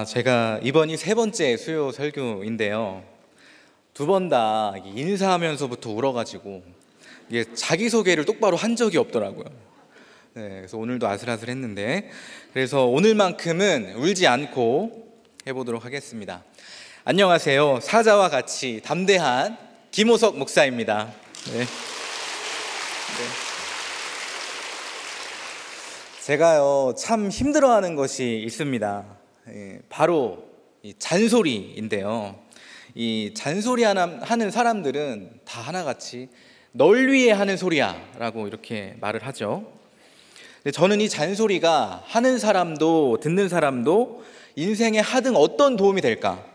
제가 이번이 세 번째 수요 설교인데요. 두 번 다 인사하면서부터 울어가지고 이게 자기소개를 똑바로 한 적이 없더라고요. 그래서 오늘도 아슬아슬했는데, 그래서 오늘만큼은 울지 않고 해보도록 하겠습니다. 안녕하세요. 사자와 같이 담대한 김호석 목사입니다. 제가요 참 힘들어하는 것이 있습니다. 바로 이 잔소리인데요. 이 잔소리 하는 사람들은 다 하나같이 널 위해 하는 소리야 라고 이렇게 말을 하죠. 근데 저는 이 잔소리가 하는 사람도 듣는 사람도 인생에 하등 어떤 도움이 될까,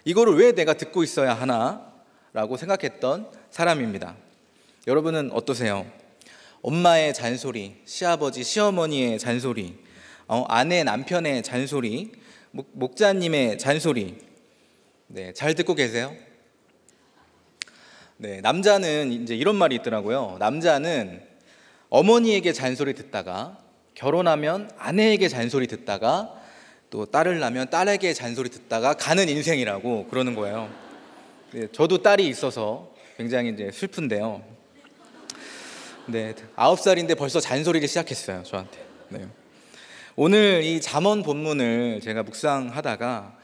이거를 왜 내가 듣고 있어야 하나 라고 생각했던 사람입니다. 여러분은 어떠세요? 엄마의 잔소리, 시아버지, 시어머니의 잔소리, 아내, 남편의 잔소리, 목자님의 잔소리, 잘 듣고 계세요? 남자는 이제 이런 말이 있더라고요. 남자는 어머니에게 잔소리 듣다가, 결혼하면 아내에게 잔소리 듣다가, 또 딸을 낳으면 딸에게 잔소리 듣다가 가는 인생이라고 그러는 거예요. 저도 딸이 있어서 굉장히 이제 슬픈데요. 9살인데 벌써 잔소리를 시작했어요, 저한테. 오늘 이 잠언 본문을 제가 묵상하다가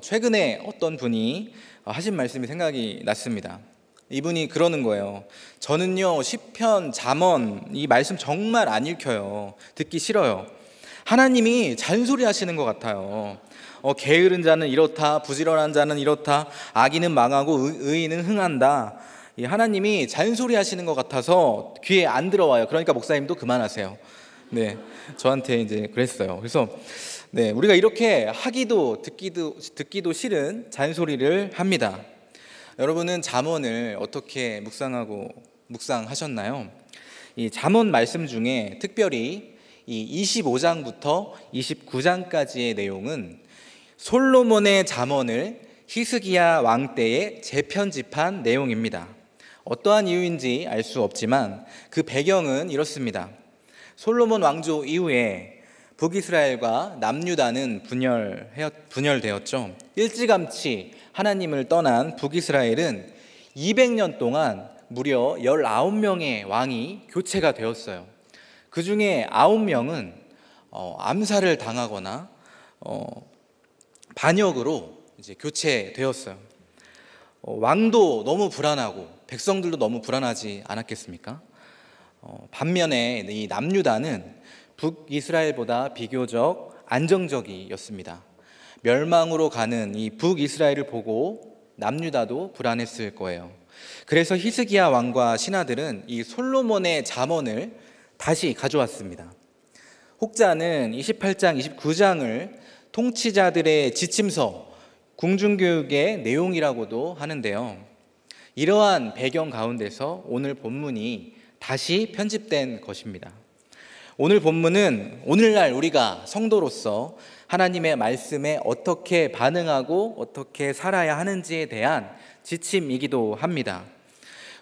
최근에 어떤 분이 하신 말씀이 생각이 났습니다. 이분이 그러는 거예요. 저는요 시편, 잠언 이 말씀 정말 안 읽혀요. 듣기 싫어요. 하나님이 잔소리 하시는 것 같아요. 게으른 자는 이렇다, 부지런한 자는 이렇다, 악인은 망하고 의인은 흥한다. 이 하나님이 잔소리 하시는 것 같아서 귀에 안 들어와요. 그러니까 목사님도 그만하세요. 저한테 이제 그랬어요. 그래서 우리가 이렇게 하기도 듣기도 싫은 잔소리를 합니다. 여러분은 잠언을 어떻게 묵상하셨나요? 이 잠언 말씀 중에 특별히 이 25장부터 29장까지의 내용은 솔로몬의 잠언을 히스기야 왕 때에 재편집한 내용입니다. 어떠한 이유인지 알 수 없지만 그 배경은 이렇습니다. 솔로몬 왕조 이후에 북이스라엘과 남유다는 분열되었죠. 일찌감치 하나님을 떠난 북이스라엘은 200년 동안 무려 19명의 왕이 교체가 되었어요. 그 중에 9명은 암살을 당하거나 반역으로 이제 교체되었어요. 왕도 너무 불안하고 백성들도 너무 불안하지 않았겠습니까? 반면에 이 남유다는 북이스라엘보다 비교적 안정적이었습니다. 멸망으로 가는 이 북이스라엘을 보고 남유다도 불안했을 거예요. 그래서 히스기야 왕과 신하들은 이 솔로몬의 잠언을 다시 가져왔습니다. 혹자는 28장, 29장을 통치자들의 지침서, 궁중교육의 내용이라고도 하는데요. 이러한 배경 가운데서 오늘 본문이 다시 편집된 것입니다. 오늘 본문은 오늘날 우리가 성도로서 하나님의 말씀에 어떻게 반응하고 어떻게 살아야 하는지에 대한 지침이기도 합니다.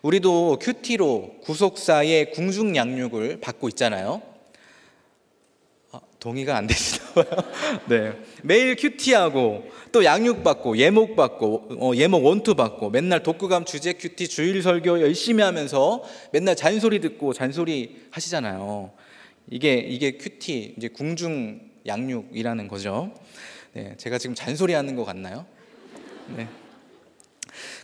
우리도 큐티로 구속사의 궁중 양육을 받고 있잖아요. 동의가 안 되시나 봐요. 매일 큐티하고 또 양육받고 예목받고 예목 원투 받고 맨날 독후감 주제 큐티 주일 설교 열심히 하면서 맨날 잔소리 듣고 잔소리 하시잖아요. 이게 큐티, 이제 궁중 양육이라는 거죠. 제가 지금 잔소리 하는 것 같나요?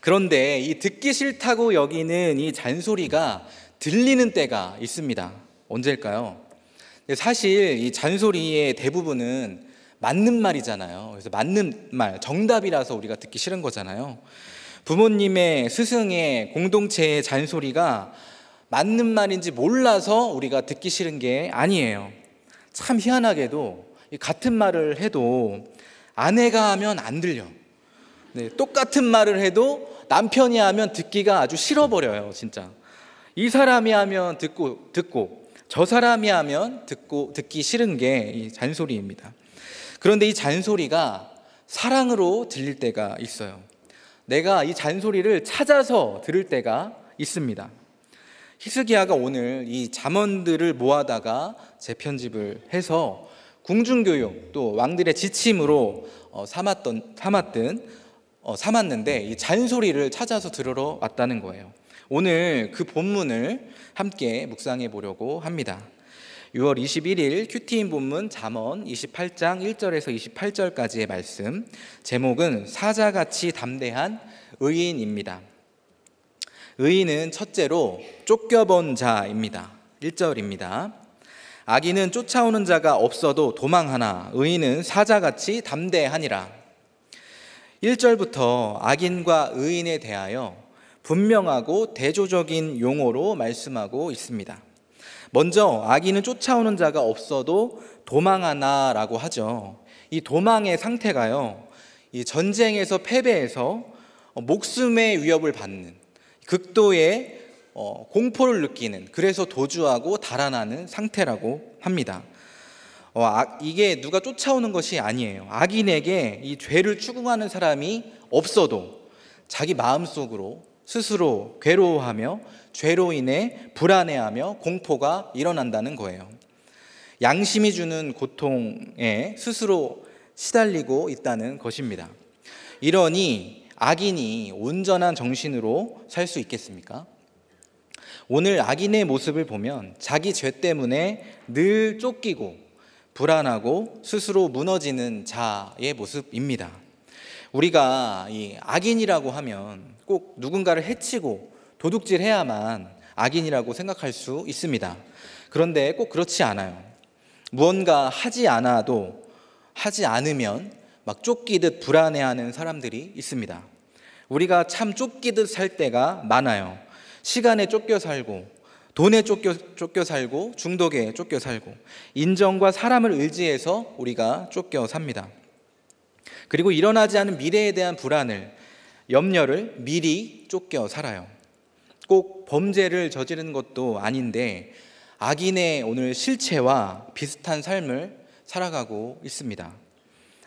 그런데 이 듣기 싫다고 여기는 이 잔소리가 들리는 때가 있습니다. 언제일까요? 사실 이 잔소리의 대부분은 맞는 말이잖아요. 그래서 맞는 말, 정답이라서 우리가 듣기 싫은 거잖아요. 부모님의, 스승의, 공동체의 잔소리가 맞는 말인지 몰라서 우리가 듣기 싫은 게 아니에요. 참 희한하게도 같은 말을 해도 아내가 하면 안 들려. 똑같은 말을 해도 남편이 하면 듣기가 아주 싫어버려요. 진짜 이 사람이 하면 듣고 저 사람이 하면 듣기 싫은 게 이 잔소리입니다. 그런데 이 잔소리가 사랑으로 들릴 때가 있어요. 내가 이 잔소리를 찾아서 들을 때가 있습니다. 히스기야가 오늘 이 잠언들을 모아다가 재편집을 해서 궁중교육 또 왕들의 지침으로 삼았는데 이 잔소리를 찾아서 들으러 왔다는 거예요. 오늘 그 본문을 함께 묵상해 보려고 합니다. 6월 21일 큐티인 본문 잠언 28장 1절에서 28절까지의 말씀, 제목은 사자같이 담대한 의인입니다. 의인은 첫째로 쫓겨본 자입니다. 1절입니다. 악인은 쫓아오는 자가 없어도 도망하나 의인은 사자같이 담대하니라. 1절부터 악인과 의인에 대하여 분명하고 대조적인 용어로 말씀하고 있습니다. 먼저 악인은 쫓아오는 자가 없어도 도망하나라고 하죠. 이 도망의 상태가요, 이 전쟁에서 패배해서 목숨의 위협을 받는, 극도의 공포를 느끼는, 그래서 도주하고 달아나는 상태라고 합니다. 이게 누가 쫓아오는 것이 아니에요. 악인에게 이 죄를 추궁하는 사람이 없어도 자기 마음속으로 스스로 괴로워하며 죄로 인해 불안해하며 공포가 일어난다는 거예요. 양심이 주는 고통에 스스로 시달리고 있다는 것입니다. 이러니 악인이 온전한 정신으로 살 수 있겠습니까? 오늘 악인의 모습을 보면 자기 죄 때문에 늘 쫓기고 불안하고 스스로 무너지는 자의 모습입니다. 우리가 이 악인이라고 하면 꼭 누군가를 해치고 도둑질해야만 악인이라고 생각할 수 있습니다. 그런데 꼭 그렇지 않아요. 무언가 하지 않으면 막 쫓기듯 불안해하는 사람들이 있습니다. 우리가 참 쫓기듯 살 때가 많아요. 시간에 쫓겨 살고, 돈에 쫓겨 살고, 중독에 쫓겨 살고, 인정과 사람을 의지해서 우리가 쫓겨 삽니다. 그리고 일어나지 않은 미래에 대한 불안을, 염려를 미리 쫓겨 살아요. 꼭 범죄를 저지르는 것도 아닌데 악인의 오늘 실체와 비슷한 삶을 살아가고 있습니다.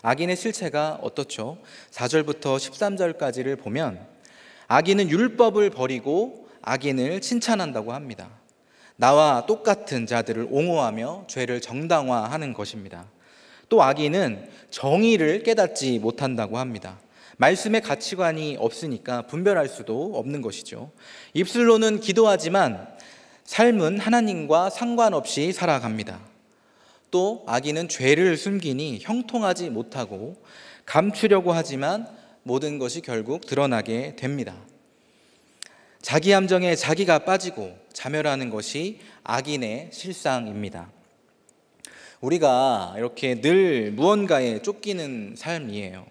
악인의 실체가 어떻죠? 4절부터 13절까지를 보면 악인은 율법을 버리고 악인을 칭찬한다고 합니다. 나와 똑같은 자들을 옹호하며 죄를 정당화하는 것입니다. 또 악인은 정의를 깨닫지 못한다고 합니다. 말씀의 가치관이 없으니까 분별할 수도 없는 것이죠. 입술로는 기도하지만 삶은 하나님과 상관없이 살아갑니다. 또 악인은 죄를 숨기니 형통하지 못하고 감추려고 하지만 모든 것이 결국 드러나게 됩니다. 자기 함정에 자기가 빠지고 자멸하는 것이 악인의 실상입니다. 우리가 이렇게 늘 무언가에 쫓기는 삶이에요.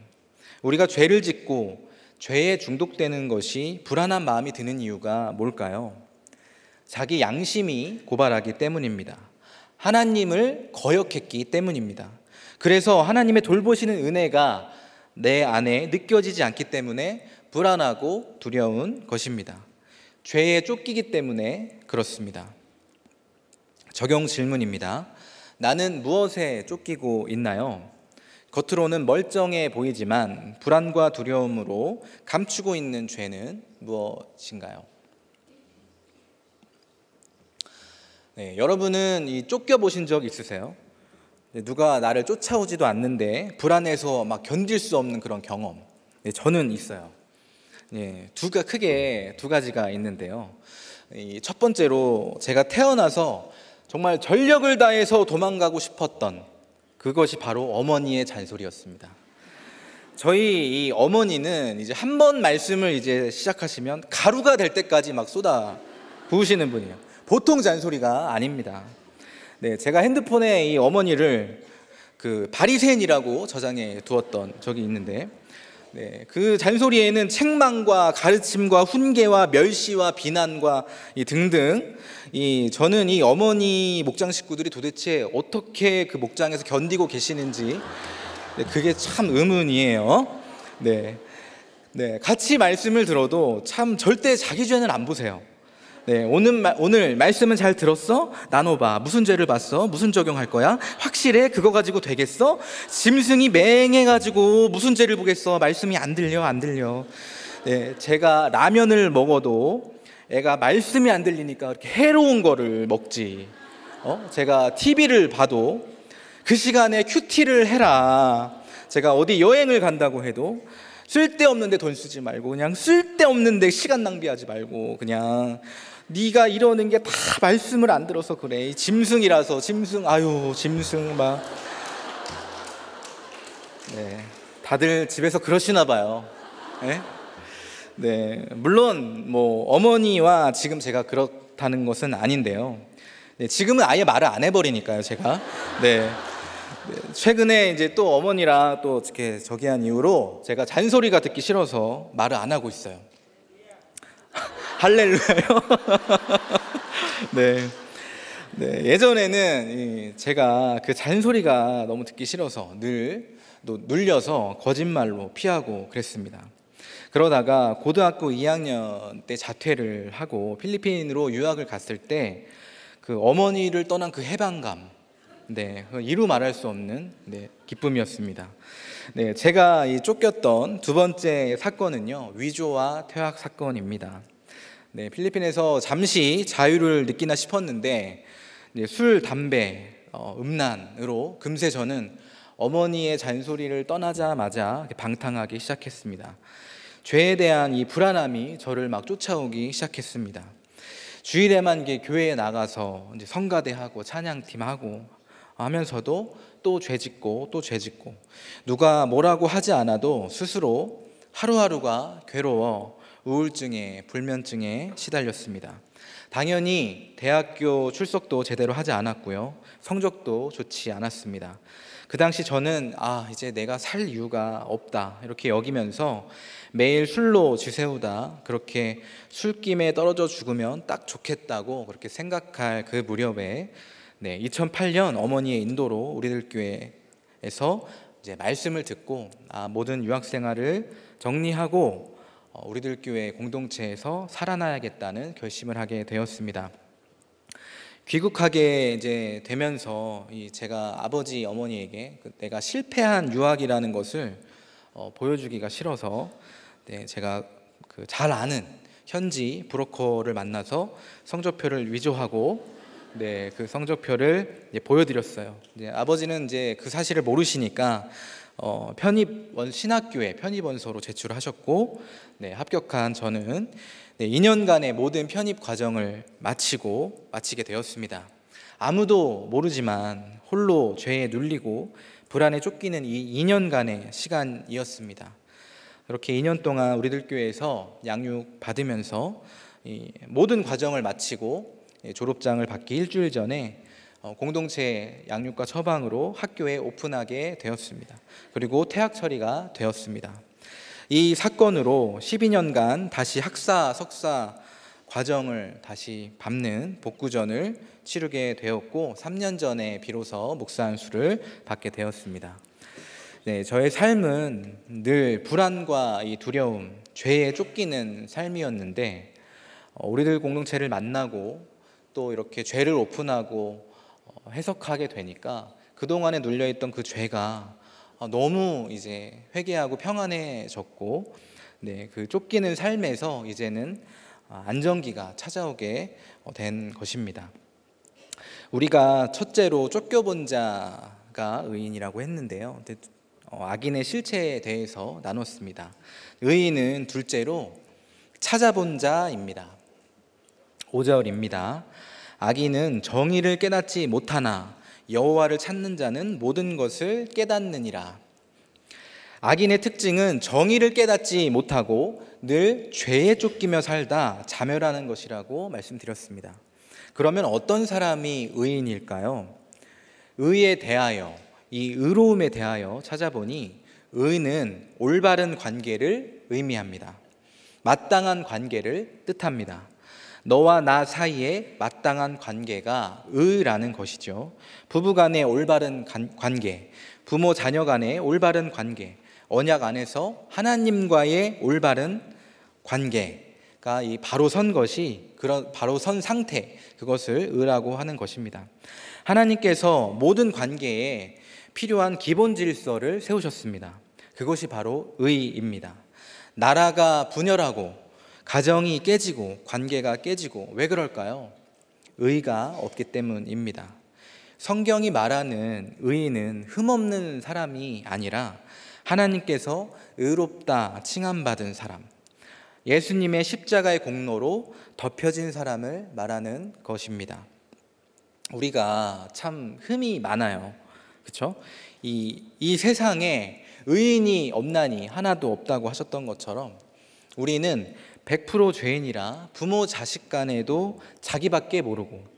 우리가 죄를 짓고 죄에 중독되는 것이 불안한 마음이 드는 이유가 뭘까요? 자기 양심이 고발하기 때문입니다. 하나님을 거역했기 때문입니다. 그래서 하나님의 돌보시는 은혜가 내 안에 느껴지지 않기 때문에 불안하고 두려운 것입니다. 죄에 쫓기기 때문에 그렇습니다. 적용 질문입니다. 나는 무엇에 쫓기고 있나요? 겉으로는 멀쩡해 보이지만 불안과 두려움으로 감추고 있는 죄는 무엇인가요? 네, 여러분은 쫓겨보신 적 있으세요? 누가 나를 쫓아오지도 않는데 불안해서 막 견딜 수 없는 그런 경험. 네, 저는 있어요. 네, 크게 두 가지가 있는데요. 첫 번째로 제가 태어나서 정말 전력을 다해서 도망가고 싶었던 그것이 바로 어머니의 잔소리였습니다. 저희 이 어머니는 이제 한 번 말씀을 이제 시작하시면 가루가 될 때까지 막 쏟아 부으시는 분이에요. 보통 잔소리가 아닙니다. 네, 제가 핸드폰에 이 어머니를 그 바리새인이라고 저장해 두었던 적이 있는데, 네, 그 잔소리에는 책망과 가르침과 훈계와 멸시와 비난과 등등, 저는 이 어머니 목장 식구들이 도대체 어떻게 그 목장에서 견디고 계시는지, 네, 그게 참 의문이에요. 네, 같이 말씀을 들어도 참 절대 자기 죄는 안 보세요. 네, 오늘 말씀은 잘 들었어? 나눠봐. 무슨 죄를 봤어? 무슨 적용할 거야? 확실해? 그거 가지고 되겠어? 짐승이 맹해가지고 무슨 죄를 보겠어? 말씀이 안 들려. 네, 제가 라면을 먹어도 애가 말씀이 안 들리니까 이렇게 해로운 거를 먹지. 제가 TV를 봐도 그 시간에 큐티를 해라. 제가 어디 여행을 간다고 해도 쓸데없는데 돈 쓰지 말고, 그냥 쓸데없는데 시간 낭비하지 말고, 그냥 네가 이러는 게 다 말씀을 안 들어서 그래. 짐승이라서. 짐승, 아유 짐승 막. 네, 다들 집에서 그러시나 봐요. 네? 네, 물론 뭐 어머니와 지금 제가 그렇다는 것은 아닌데요. 네, 지금은 아예 말을 안 해버리니까요, 제가. 네. 네, 최근에 이제 또 어머니랑 또 이렇게 저기 한 이후로 제가 잔소리가 듣기 싫어서 말을 안 하고 있어요. 할렐루야요. 네. 네, 예전에는 제가 그 잔소리가 너무 듣기 싫어서 늘 또 눌려서 거짓말로 피하고 그랬습니다. 그러다가 고등학교 2학년 때 자퇴를 하고 필리핀으로 유학을 갔을 때 그 어머니를 떠난 그 해방감, 네, 이루 말할 수 없는 기쁨이었습니다. 네, 제가 이 쫓겼던 두 번째 사건은요, 위조와 퇴학 사건입니다. 네, 필리핀에서 잠시 자유를 느끼나 싶었는데 술, 담배, 음란으로 금세 저는 어머니의 잔소리를 떠나자마자 방탕하기 시작했습니다. 죄에 대한 이 불안함이 저를 막 쫓아오기 시작했습니다. 주일에만 교회에 나가서 이제 성가대하고 찬양팀하고 하면서도 또 죄짓고 또 죄짓고, 누가 뭐라고 하지 않아도 스스로 하루하루가 괴로워 우울증에 불면증에 시달렸습니다. 당연히 대학교 출석도 제대로 하지 않았고요, 성적도 좋지 않았습니다. 그 당시 저는 이제 내가 살 이유가 없다 이렇게 여기면서 매일 술로 지새우다 그렇게 술김에 떨어져 죽으면 딱 좋겠다고 그렇게 생각할 그 무렵에 2008년 어머니의 인도로 우리들 교회에서 이제 말씀을 듣고 모든 유학 생활을 정리하고 우리들 교회 공동체에서 살아나야겠다는 결심을 하게 되었습니다. 귀국하게 이제 되면서 제가 아버지 어머니에게 내가 실패한 유학이라는 것을 보여주기가 싫어서 제가 잘 아는 현지 브로커를 만나서 성적표를 위조하고 그 성적표를 보여드렸어요. 아버지는 이제 그 사실을 모르시니까 신학교에 편입원서로 제출하셨고, 합격한 저는 2년간의 모든 편입 과정을 마치게 되었습니다. 아무도 모르지만 홀로 죄에 눌리고 불안에 쫓기는 이 2년간의 시간이었습니다. 그렇게 2년 동안 우리들 교회에서 양육 받으면서 모든 과정을 마치고 졸업장을 받기 일주일 전에 공동체 양육과 처방으로 학교에 오픈하게 되었습니다. 그리고 퇴학 처리가 되었습니다. 이 사건으로 12년간 다시 학사, 석사 과정을 다시 밟는 복구전을 치르게 되었고, 3년 전에 비로소 목사 안수를 받게 되었습니다. 저의 삶은 늘 불안과 이 두려움, 죄에 쫓기는 삶이었는데, 우리들 공동체를 만나고 또 이렇게 죄를 오픈하고 해석하게 되니까 그동안에 눌려있던 그 죄가 너무 이제 회개하고 평안해졌고, 그 쫓기는 삶에서 이제는 안정기가 찾아오게 된 것입니다. 우리가 첫째로 쫓겨본 자가 의인이라고 했는데요, 악인의 실체에 대해서 나눴습니다. 의인은 둘째로 찾아본 자입니다. 5절입니다. 악인은 정의를 깨닫지 못하나 여호와를 찾는 자는 모든 것을 깨닫느니라. 악인의 특징은 정의를 깨닫지 못하고 늘 죄에 쫓기며 살다 자멸하는 것이라고 말씀드렸습니다. 그러면 어떤 사람이 의인일까요? 의에 대하여, 이 의로움에 대하여 찾아보니 의는 올바른 관계를 의미합니다. 마땅한 관계를 뜻합니다. 너와 나 사이에 마땅한 관계가 의라는 것이죠. 부부 간의 올바른 관계, 부모 자녀 간의 올바른 관계, 언약 안에서 하나님과의 올바른 관계가 이 바로 선 것이, 그런 바로 선 상태, 그것을 의라고 하는 것입니다. 하나님께서 모든 관계에 필요한 기본 질서를 세우셨습니다. 그것이 바로 의입니다. 나라가 분열하고 가정이 깨지고 관계가 깨지고 왜 그럴까요? 의가 없기 때문입니다. 성경이 말하는 의인은 흠없는 사람이 아니라 하나님께서 의롭다 칭함받은 사람, 예수님의 십자가의 공로로 덮여진 사람을 말하는 것입니다. 우리가 참 흠이 많아요. 그렇죠? 이 세상에 의인이 없나니 하나도 없다고 하셨던 것처럼 우리는 100% 죄인이라 부모 자식 간에도 자기밖에 모르고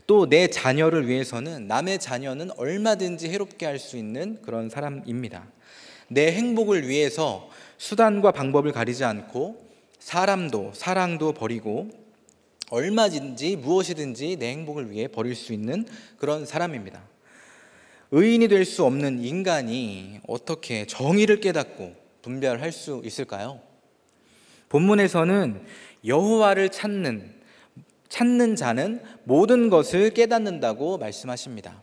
또 내 자녀를 위해서는 남의 자녀는 얼마든지 해롭게 할 수 있는 그런 사람입니다. 내 행복을 위해서 수단과 방법을 가리지 않고 사람도 사랑도 버리고 얼마든지 무엇이든지 내 행복을 위해 버릴 수 있는 그런 사람입니다. 의인이 될 수 없는 인간이 어떻게 정의를 깨닫고 분별할 수 있을까요? 본문에서는 여호와를 찾는 자는 모든 것을 깨닫는다고 말씀하십니다.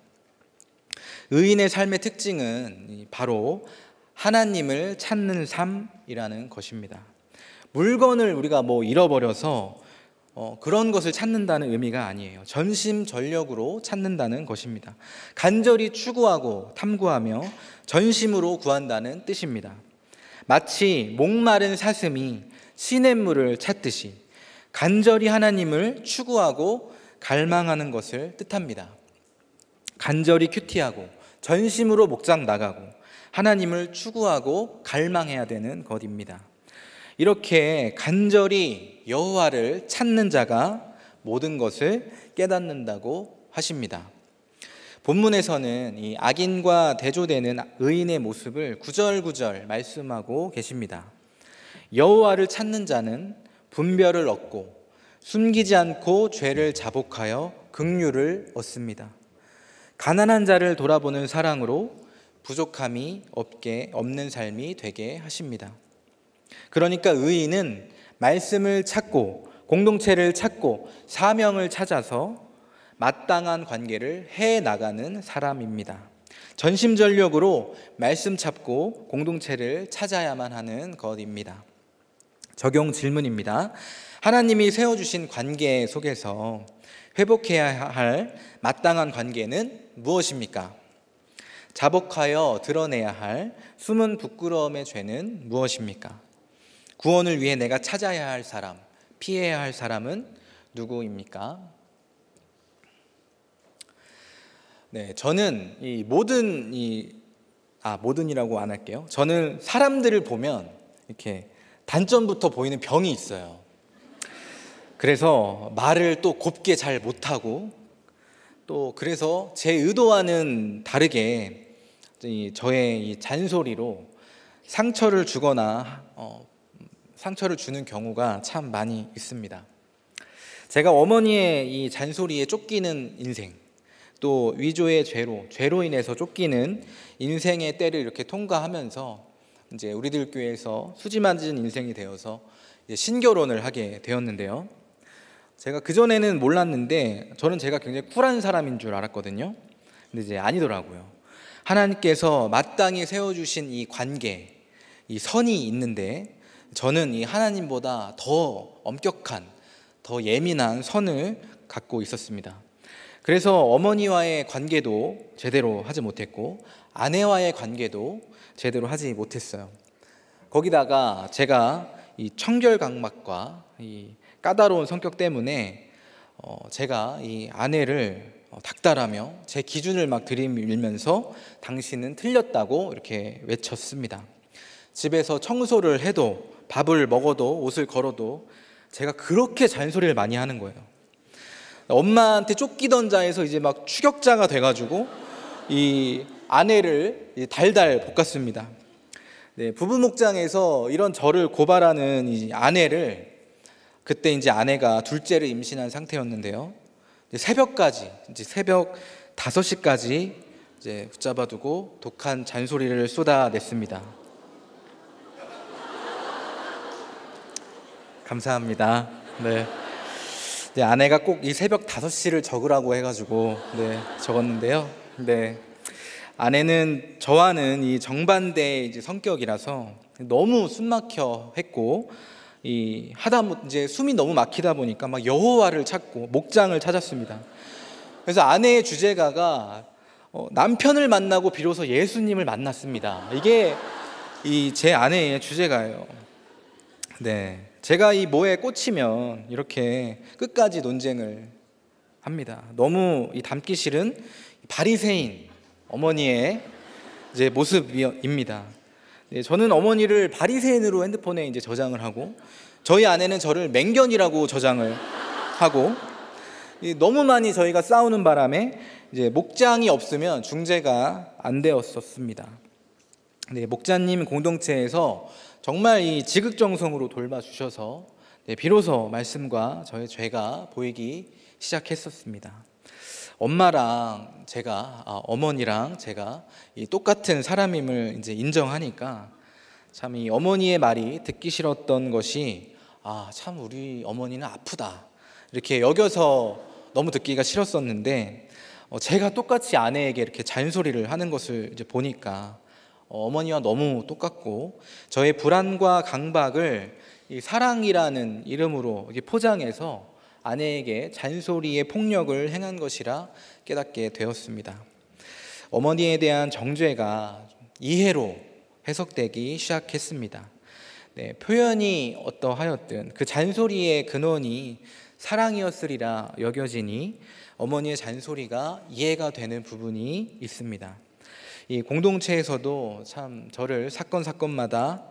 의인의 삶의 특징은 바로 하나님을 찾는 삶이라는 것입니다. 물건을 우리가 잃어버려서 그런 것을 찾는다는 의미가 아니에요. 전심전력으로 찾는다는 것입니다. 간절히 추구하고 탐구하며 전심으로 구한다는 뜻입니다. 마치 목마른 사슴이 시냇물을 찾듯이 간절히 하나님을 추구하고 갈망하는 것을 뜻합니다. 간절히 큐티하고 전심으로 목장 나가고 하나님을 추구하고 갈망해야 되는 것입니다. 이렇게 간절히 여호와를 찾는 자가 모든 것을 깨닫는다고 하십니다. 본문에서는 이 악인과 대조되는 의인의 모습을 구절구절 말씀하고 계십니다. 여호와를 찾는 자는 분별을 얻고 숨기지 않고 죄를 자복하여 긍휼을 얻습니다. 가난한 자를 돌아보는 사랑으로 부족함이 없는 삶이 되게 하십니다. 그러니까 의인은 말씀을 찾고 공동체를 찾고 사명을 찾아서 마땅한 관계를 해나가는 사람입니다. 전심전력으로 말씀 찾고 공동체를 찾아야만 하는 것입니다. 적용 질문입니다. 하나님이 세워주신 관계 속에서 회복해야 할 마땅한 관계는 무엇입니까? 자복하여 드러내야 할 숨은 부끄러움의 죄는 무엇입니까? 구원을 위해 내가 찾아야 할 사람, 피해야 할 사람은 누구입니까? 네, 저는 모든이라고 안 할게요. 저는 사람들을 보면 이렇게 단점부터 보이는 병이 있어요. 그래서 말을 또 곱게 잘 못하고 또 그래서 제 의도와는 다르게 저의 이 잔소리로 상처를 주거나 상처를 주는 경우가 참 많이 있습니다. 제가 어머니의 이 잔소리에 쫓기는 인생, 또 위조의 죄로 인해서 쫓기는 인생의 때를 이렇게 통과하면서 이제 우리들 교회에서 수지 맞은 인생이 되어서 이제 신결혼을 하게 되었는데요. 제가 그전에는 몰랐는데 저는 제가 굉장히 쿨한 사람인 줄 알았거든요. 근데 이제 아니더라고요. 하나님께서 마땅히 세워주신 이 관계, 이 선이 있는데 저는 이 하나님보다 더 엄격한, 더 예민한 선을 갖고 있었습니다. 그래서 어머니와의 관계도 제대로 하지 못했고 아내와의 관계도 제대로 하지 못했어요. 거기다가 제가 이 청결강막과 이 까다로운 성격 때문에 제가 이 아내를 닥달하며 제 기준을 막 들이밀면서 당신은 틀렸다고 이렇게 외쳤습니다. 집에서 청소를 해도 밥을 먹어도 옷을 걸어도 제가 그렇게 잔소리를 많이 하는 거예요. 엄마한테 쫓기던 자에서 이제 막 추격자가 돼가지고 이 아내를 달달 볶았습니다. 네, 부부 목장에서 이런 저를 고발하는 이 아내를 그때 이제 아내가 둘째를 임신한 상태였는데요. 새벽까지 이제 새벽 5시까지 이제 붙잡아두고 독한 잔소리를 쏟아냈습니다. 감사합니다. 네. 네, 아내가 꼭 이 새벽 5시를 적으라고 해가지고 네, 적었는데요. 네, 아내는 저와는 이 정반대의 이제 성격이라서 너무 숨막혀 했고 이제 숨이 너무 막히다 보니까 막 여호와를 찾고 목장을 찾았습니다. 그래서 아내의 주제가가 남편을 만나고 비로소 예수님을 만났습니다. 이게 제 아내의 주제가예요. 네, 제가 이 뭐에 꽂히면 이렇게 끝까지 논쟁을 합니다. 너무 이 닮기 싫은 바리새인 어머니의 이제 모습입니다. 네, 저는 어머니를 바리새인으로 핸드폰에 이제 저장을 하고, 저희 아내는 저를 맹견이라고 저장을 하고, 너무 많이 저희가 싸우는 바람에 이제 목장이 없으면 중재가 안 되었었습니다. 네, 목자님 공동체에서 정말 이 지극정성으로 돌봐주셔서 비로소 말씀과 저의 죄가 보이기 시작했었습니다. 엄마랑 제가, 어머니랑 제가 이 똑같은 사람임을 이제 인정하니까 참 이 어머니의 말이 듣기 싫었던 것이 참 우리 어머니는 아프다 이렇게 여겨서 너무 듣기가 싫었었는데, 제가 똑같이 아내에게 이렇게 잔소리를 하는 것을 이제 보니까 어머니와 너무 똑같고, 저의 불안과 강박을 이 사랑이라는 이름으로 포장해서 아내에게 잔소리의 폭력을 행한 것이라 깨닫게 되었습니다. 어머니에 대한 정죄가 이해로 해석되기 시작했습니다. 네, 표현이 어떠하였든 그 잔소리의 근원이 사랑이었으리라 여겨지니 어머니의 잔소리가 이해가 되는 부분이 있습니다. 이 공동체에서도 참 저를 사건마다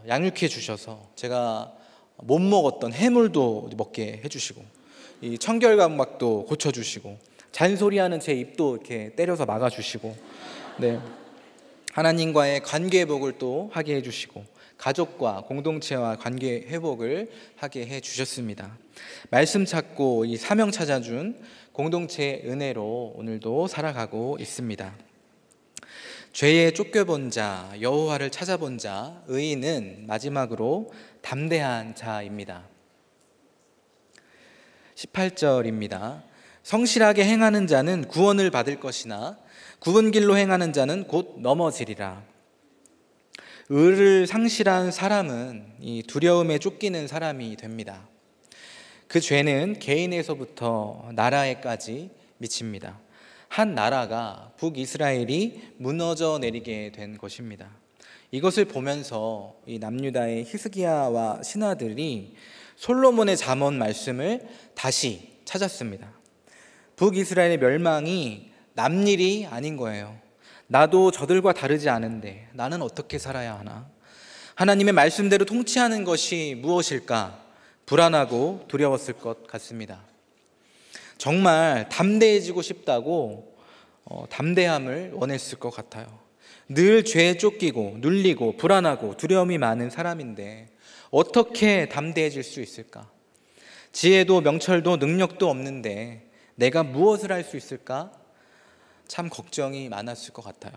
양육해 주셔서 제가 못 먹었던 해물도 먹게 해주시고, 이 청결감각도 고쳐주시고, 잔소리하는 제 입도 이렇게 때려서 막아주시고, 네, 하나님과의 관계 회복을 또 하게 해주시고, 가족과 공동체와 관계 회복을 하게 해주셨습니다. 말씀 찾고 이 사명 찾아준 공동체의 은혜로 오늘도 살아가고 있습니다. 죄에 쫓겨본 자, 여호와를 찾아본 자, 의인은 마지막으로 담대한 자입니다. 18절입니다. 성실하게 행하는 자는 구원을 받을 것이나 굽은 길로 행하는 자는 곧 넘어지리라. 의를 상실한 사람은 이 두려움에 쫓기는 사람이 됩니다. 그 죄는 개인에서부터 나라에까지 미칩니다. 한 나라가 북이스라엘이 무너져 내리게 된 것입니다. 이것을 보면서 이 남유다의 히스기야와 신하들이 솔로몬의 잠언 말씀을 다시 찾았습니다. 북이스라엘의 멸망이 남일이 아닌 거예요. 나도 저들과 다르지 않은데 나는 어떻게 살아야 하나? 하나님의 말씀대로 통치하는 것이 무엇일까? 불안하고 두려웠을 것 같습니다. 정말 담대해지고 싶다고 담대함을 원했을 것 같아요. 늘 죄에 쫓기고 눌리고 불안하고 두려움이 많은 사람인데 어떻게 담대해질 수 있을까? 지혜도 명철도 능력도 없는데 내가 무엇을 할 수 있을까? 참 걱정이 많았을 것 같아요.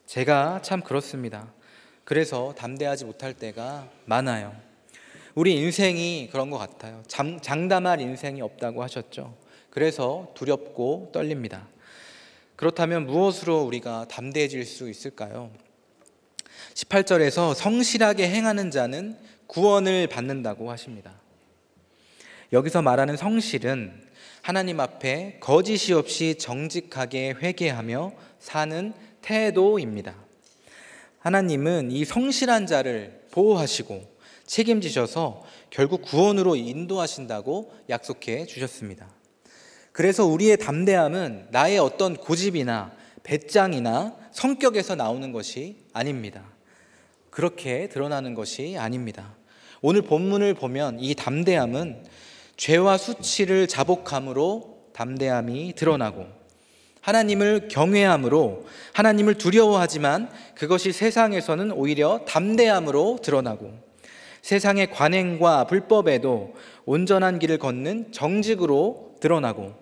제가 참 그렇습니다. 그래서 담대하지 못할 때가 많아요. 우리 인생이 그런 것 같아요. 장담할 인생이 없다고 하셨죠. 그래서 두렵고 떨립니다. 그렇다면 무엇으로 우리가 담대해질 수 있을까요? 18절에서 성실하게 행하는 자는 구원을 받는다고 하십니다. 여기서 말하는 성실은 하나님 앞에 거짓이 없이 정직하게 회개하며 사는 태도입니다. 하나님은 이 성실한 자를 보호하시고 책임지셔서 결국 구원으로 인도하신다고 약속해 주셨습니다. 그래서 우리의 담대함은 나의 어떤 고집이나 배짱이나 성격에서 나오는 것이 아닙니다. 그렇게 드러나는 것이 아닙니다. 오늘 본문을 보면 이 담대함은 죄와 수치를 자복함으로 담대함이 드러나고, 하나님을 경외함으로, 하나님을 두려워하지만 그것이 세상에서는 오히려 담대함으로 드러나고, 세상의 관행과 불법에도 온전한 길을 걷는 정직으로 드러나고,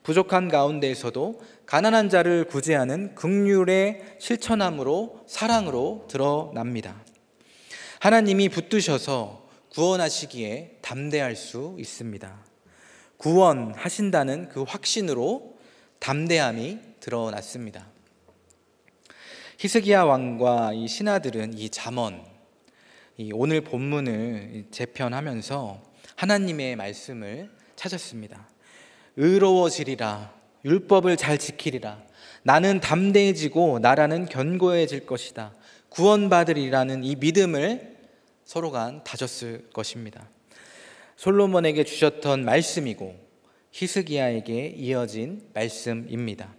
부족한 가운데에서도 가난한 자를 구제하는 긍휼의 실천함으로, 사랑으로 드러납니다. 하나님이 붙드셔서 구원하시기에 담대할 수 있습니다. 구원하신다는 그 확신으로 담대함이 드러났습니다. 히스기야 왕과 이 신하들은 이 잠언, 이 오늘 본문을 재편하면서 하나님의 말씀을 찾았습니다. 의로워지리라 율법을 잘 지키리라. 나는 담대해지고 나라는 견고해질 것이다. 구원받으리라는 이 믿음을 서로가 다졌을 것입니다. 솔로몬에게 주셨던 말씀이고 히스기야에게 이어진 말씀입니다.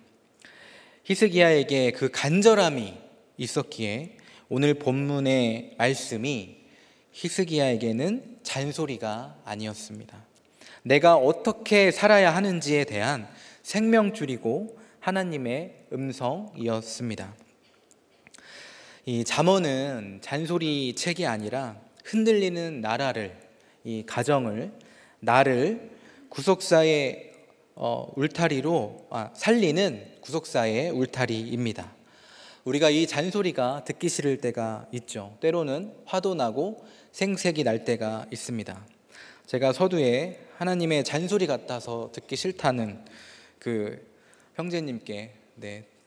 히스기야에게 그 간절함이 있었기에 오늘 본문의 말씀이 히스기야에게는 잔소리가 아니었습니다. 내가 어떻게 살아야 하는지에 대한 생명줄이고 하나님의 음성이었습니다. 이 잠언은 잔소리 책이 아니라 흔들리는 나라를, 이 가정을, 나를 구속사의 울타리로 살리는 구속사의 울타리입니다. 우리가 이 잔소리가 듣기 싫을 때가 있죠. 때로는 화도 나고 생색이 날 때가 있습니다. 제가 서두에 하나님의 잔소리 같아서 듣기 싫다는 그 형제님께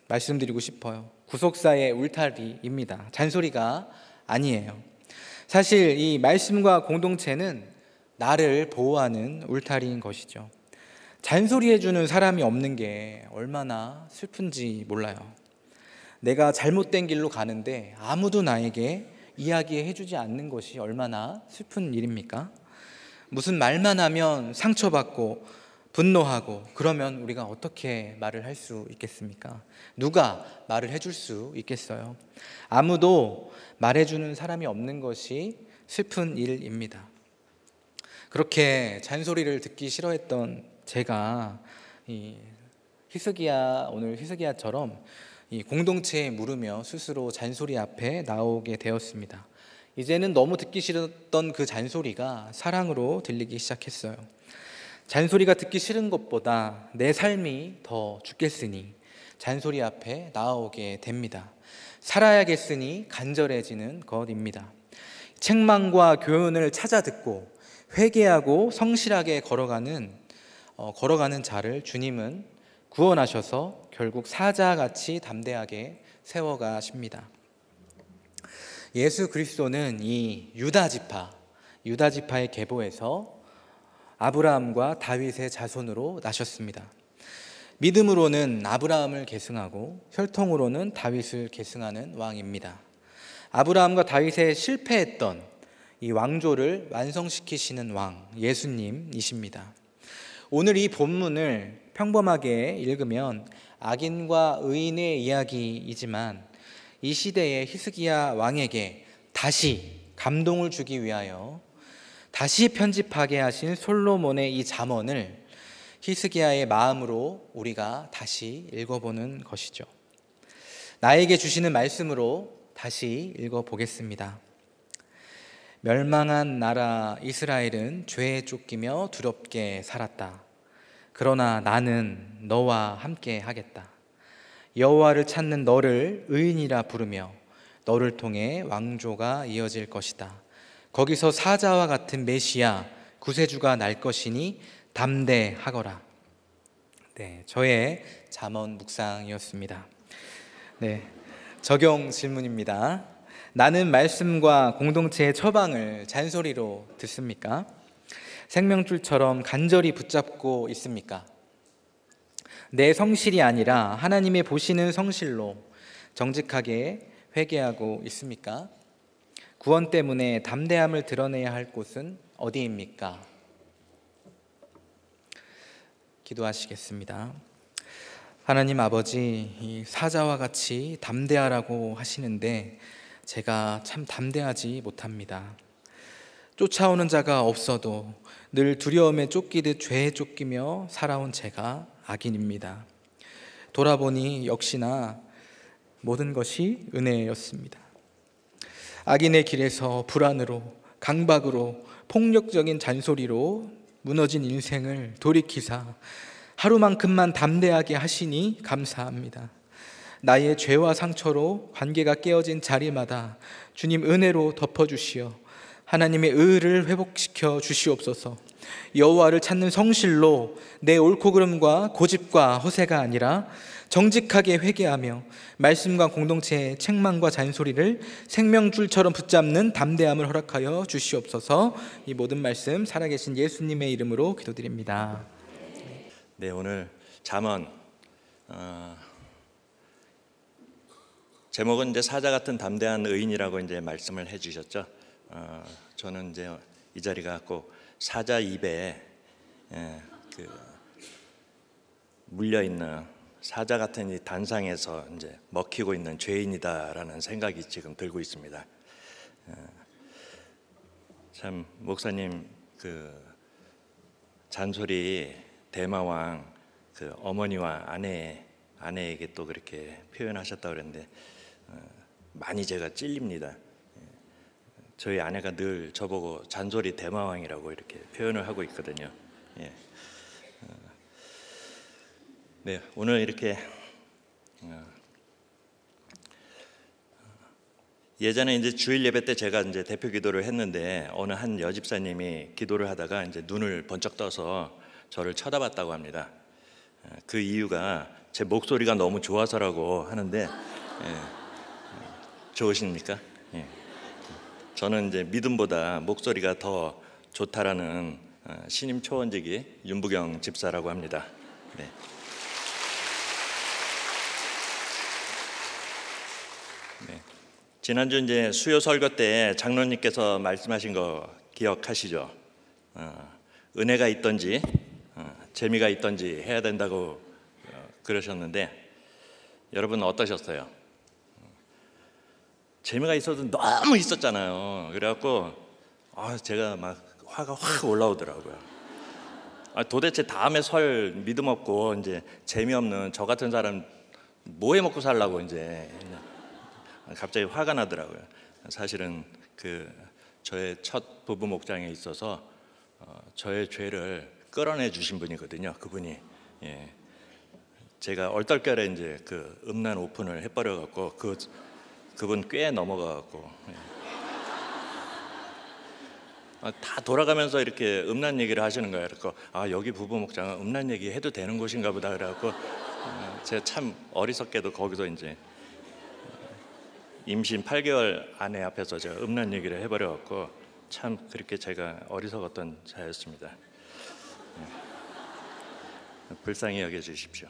말씀드리고 싶어요. 구속사의 울타리입니다. 잔소리가 아니에요. 사실 이 말씀과 공동체는 나를 보호하는 울타리인 것이죠. 잔소리해주는 사람이 없는 게 얼마나 슬픈지 몰라요. 내가 잘못된 길로 가는데 아무도 나에게 이야기해주지 않는 것이 얼마나 슬픈 일입니까? 무슨 말만 하면 상처받고 분노하고 그러면 우리가 어떻게 말을 할 수 있겠습니까? 누가 말을 해줄 수 있겠어요? 아무도 말해주는 사람이 없는 것이 슬픈 일입니다. 그렇게 잔소리를 듣기 싫어했던 제가 오늘 히스기야처럼 이 공동체에 물으며 스스로 잔소리 앞에 나오게 되었습니다. 이제는 너무 듣기 싫었던 그 잔소리가 사랑으로 들리기 시작했어요. 잔소리가 듣기 싫은 것보다 내 삶이 더 죽겠으니 잔소리 앞에 나오게 됩니다. 살아야겠으니 간절해지는 것입니다. 책망과 교훈을 찾아 듣고 회개하고 성실하게 걸어가는 자를 주님은 구원하셔서 결국 사자같이 담대하게 세워가십니다. 예수 그리스도는 이 유다지파의 계보에서 아브라함과 다윗의 자손으로 나셨습니다. 믿음으로는 아브라함을 계승하고 혈통으로는 다윗을 계승하는 왕입니다. 아브라함과 다윗의 실패했던 이 왕조를 완성시키시는 왕 예수님이십니다. 오늘 이 본문을 평범하게 읽으면 악인과 의인의 이야기이지만 이 시대의 히스기야 왕에게 다시 감동을 주기 위하여 다시 편집하게 하신 솔로몬의 이 잠언을 히스기야의 마음으로 우리가 다시 읽어보는 것이죠. 나에게 주시는 말씀으로 다시 읽어보겠습니다. 멸망한 나라 이스라엘은 죄에 쫓기며 두렵게 살았다. 그러나 나는 너와 함께 하겠다. 여호와를 찾는 너를 의인이라 부르며 너를 통해 왕조가 이어질 것이다. 거기서 사자와 같은 메시아 구세주가 날 것이니 담대하거라. 저의 잠언 묵상이었습니다. 적용 질문입니다. 나는 말씀과 공동체의 처방을 잔소리로 듣습니까? 생명줄처럼 간절히 붙잡고 있습니까? 내 성실이 아니라 하나님의 보시는 성실로 정직하게 회개하고 있습니까? 구원 때문에 담대함을 드러내야 할 곳은 어디입니까? 기도하시겠습니다. 하나님 아버지, 이 사자와 같이 담대하라고 하시는데 제가 참 담대하지 못합니다. 쫓아오는 자가 없어도 늘 두려움에 쫓기듯 죄에 쫓기며 살아온 제가 악인입니다. 돌아보니 역시나 모든 것이 은혜였습니다. 악인의 길에서 불안으로, 강박으로, 폭력적인 잔소리로 무너진 인생을 돌이키사 하루만큼만 담대하게 하시니 감사합니다. 나의 죄와 상처로 관계가 깨어진 자리마다 주님 은혜로 덮어주시어 하나님의 의를 회복시켜 주시옵소서. 여호와를 찾는 성실로 내 옳고 그름과 고집과 허세가 아니라 정직하게 회개하며 말씀과 공동체의 책망과 잔소리를 생명줄처럼 붙잡는 담대함을 허락하여 주시옵소서. 이 모든 말씀 살아계신 예수님의 이름으로 기도드립니다. 오늘 잠언 제목은 이제 사자 같은 담대한 의인이라고 이제 말씀을 해주셨죠. 저는 이제 이 자리가 꼭 사자 입에 그 물려 있는 사자 같은 이 단상에서 이제 먹히고 있는 죄인이다라는 생각이 지금 들고 있습니다. 참 목사님 그 잔소리 대마왕 그 어머니와 아내에게 또 그렇게 표현하셨다고 그랬는데 많이 제가 찔립니다. 저희 아내가 늘 저보고 잔소리 대마왕이라고 이렇게 표현을 하고 있거든요. 네, 오늘 이렇게 예전에 이제 주일 예배 때 제가 이제 대표 기도를 했는데 어느 한 여집사님이 기도를 하다가 이제 눈을 번쩍 떠서 저를 쳐다봤다고 합니다. 그 이유가 제 목소리가 너무 좋아서라고 하는데 좋으십니까? 저는 이제 믿음보다 목소리가 더 좋다라는 신임 초원직이 윤부경 집사라고 합니다. 네. 네. 지난주 이제 수요 설교 때 장로님께서 말씀하신 거 기억하시죠? 은혜가 있던지 재미가 있던지 해야 된다고 그러셨는데 여러분 어떠셨어요? 재미가 있어도 너무 있었잖아요. 그래갖고 제가 막 화가 확 올라오더라고요. 도대체 다음에 설 믿음 없고 이제 재미없는 저 같은 사람 뭐 해 먹고 살라고 이제 갑자기 화가 나더라고요. 사실은 그 저의 첫 부부 목장에 있어서 저의 죄를 끌어내 주신 분이거든요. 그분이 제가 얼떨결에 이제 그 음란 오픈을 해버려 갖고 그분 꽤 넘어가 갖고 다 돌아가면서 이렇게 음란 얘기를 하시는 거예요. 그래서 여기 부부 목장은 음란 얘기 해도 되는 곳인가 보다 그래갖고 제가 참 어리석게도 거기서 이제 임신 8개월 아내 앞에서 제가 음란 얘기를 해버려 갖고 참 그렇게 제가 어리석었던 자였습니다. 불쌍히 여겨주십시오.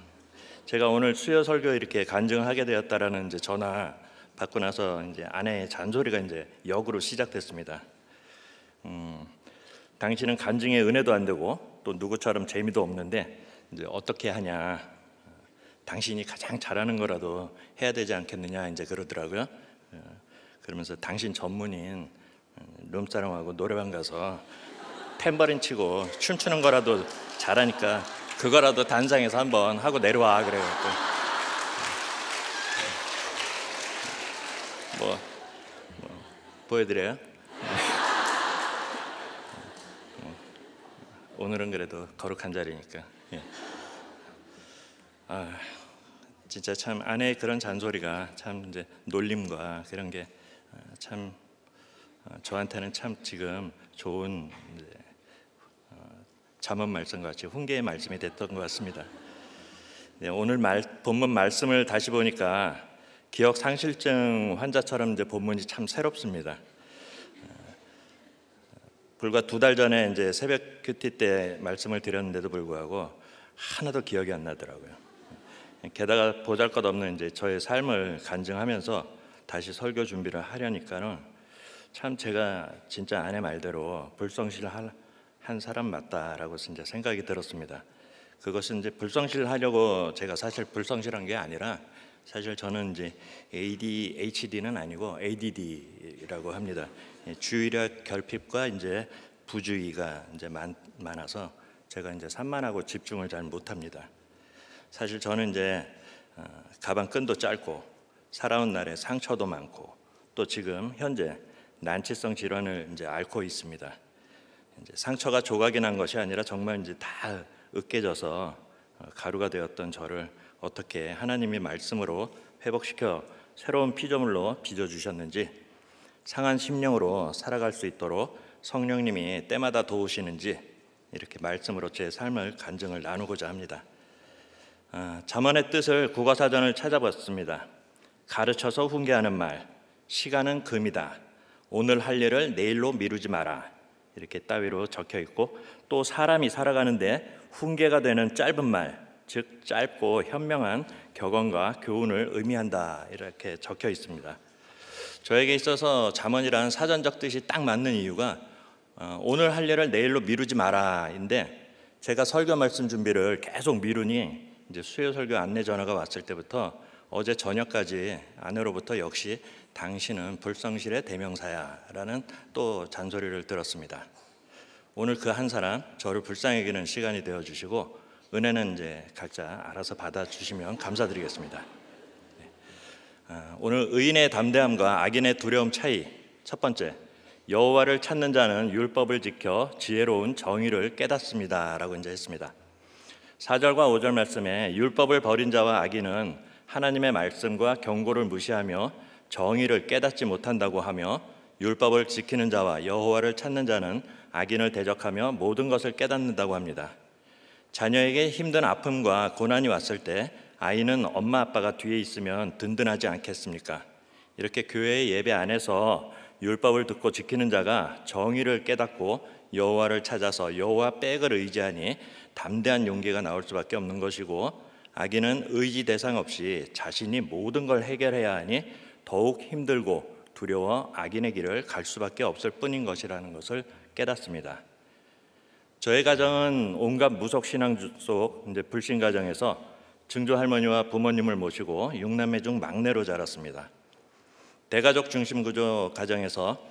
제가 오늘 수요 설교 이렇게 간증을 하게 되었다라는 이제 전화 받고 나서 이제 아내의 잔소리가 이제 역으로 시작됐습니다. 당신은 간증에 은혜도 안 되고 또 누구처럼 재미도 없는데 이제 어떻게 하냐? 당신이 가장 잘하는 거라도 해야 되지 않겠느냐 이제 그러더라고요. 그러면서 당신 전문인 룸사롱하고 노래방 가서 탬버린 치고 춤추는 거라도 잘하니까 그거라도 단상에서 한번 하고 내려와 그래갖고 뭐 보여드려요? 오늘은 그래도 거룩한 자리니까. 진짜 참 아내의 그런 잔소리가 참 이제 놀림과 그런 게 참 저한테는 참 지금 좋은 잠언 말씀과 같이 훈계의 말씀이 됐던 것 같습니다. 네, 오늘 본문 말씀을 다시 보니까 기억 상실증 환자처럼 이제 본문이 참 새롭습니다. 불과 2달 전에 이제 새벽 큐티 때 말씀을 드렸는데도 불구하고 하나도 기억이 안 나더라고요. 게다가 보잘것없는 이제 저의 삶을 간증하면서 다시 설교 준비를 하려니까는 참 제가 진짜 아내 말대로 불성실한 사람 맞다라고 진짜 생각이 들었습니다. 그것은 이제 불성실하려고 제가 사실 불성실한 게 아니라 사실 저는 이제 ADHD는 아니고 ADD라고 합니다. 주의력 결핍과 이제 부주의가 이제 많아서 제가 이제 산만하고 집중을 잘 못합니다. 사실 저는 이제 가방 끈도 짧고 살아온 날에 상처도 많고 또 지금 현재 난치성 질환을 이제 앓고 있습니다. 이제 상처가 조각이 난 것이 아니라 정말 이제 다 으깨져서 가루가 되었던 저를 어떻게 하나님이 말씀으로 회복시켜 새로운 피조물로 빚어주셨는지 상한 심령으로 살아갈 수 있도록 성령님이 때마다 도우시는지 이렇게 말씀으로 제 삶을 간증을 나누고자 합니다. 잠언의 뜻을 국어사전을 찾아봤습니다. 가르쳐서 훈계하는 말, 시간은 금이다. 오늘 할 일을 내일로 미루지 마라. 이렇게 따위로 적혀 있고 또 사람이 살아가는데 훈계가 되는 짧은 말, 즉 짧고 현명한 격언과 교훈을 의미한다 이렇게 적혀 있습니다. 저에게 있어서 잠언이라는 사전적 뜻이 딱 맞는 이유가 오늘 할 일을 내일로 미루지 마라인데 제가 설교 말씀 준비를 계속 미루니 이제 수요 설교 안내 전화가 왔을 때부터 어제 저녁까지 아내로부터 역시 당신은 불성실의 대명사야라는 또 잔소리를 들었습니다. 오늘 그 한 사람 저를 불쌍히 여기는 시간이 되어 주시고 은혜는 이제 각자 알아서 받아 주시면 감사드리겠습니다. 오늘 의인의 담대함과 악인의 두려움 차이. 첫 번째, 여호와를 찾는 자는 율법을 지켜 지혜로운 정의를 깨닫습니다라고 이제 했습니다. 4절과 5절 말씀에 율법을 버린 자와 악인은 하나님의 말씀과 경고를 무시하며 정의를 깨닫지 못한다고 하며 율법을 지키는 자와 여호와를 찾는 자는 악인을 대적하며 모든 것을 깨닫는다고 합니다. 자녀에게 힘든 아픔과 고난이 왔을 때 아이는 엄마 아빠가 뒤에 있으면 든든하지 않겠습니까? 이렇게 교회의 예배 안에서 율법을 듣고 지키는 자가 정의를 깨닫고 여호와를 찾아서 여호와 백을 의지하니 담대한 용기가 나올 수밖에 없는 것이고, 악인은 의지 대상 없이 자신이 모든 걸 해결해야 하니 더욱 힘들고 두려워 악인의 길을 갈 수밖에 없을 뿐인 것이라는 것을 깨닫습니다. 저희 가정은 온갖 무속 신앙 속 이제 불신 가정에서 증조 할머니와 부모님을 모시고 6남매 중 막내로 자랐습니다. 대가족 중심 구조 가정에서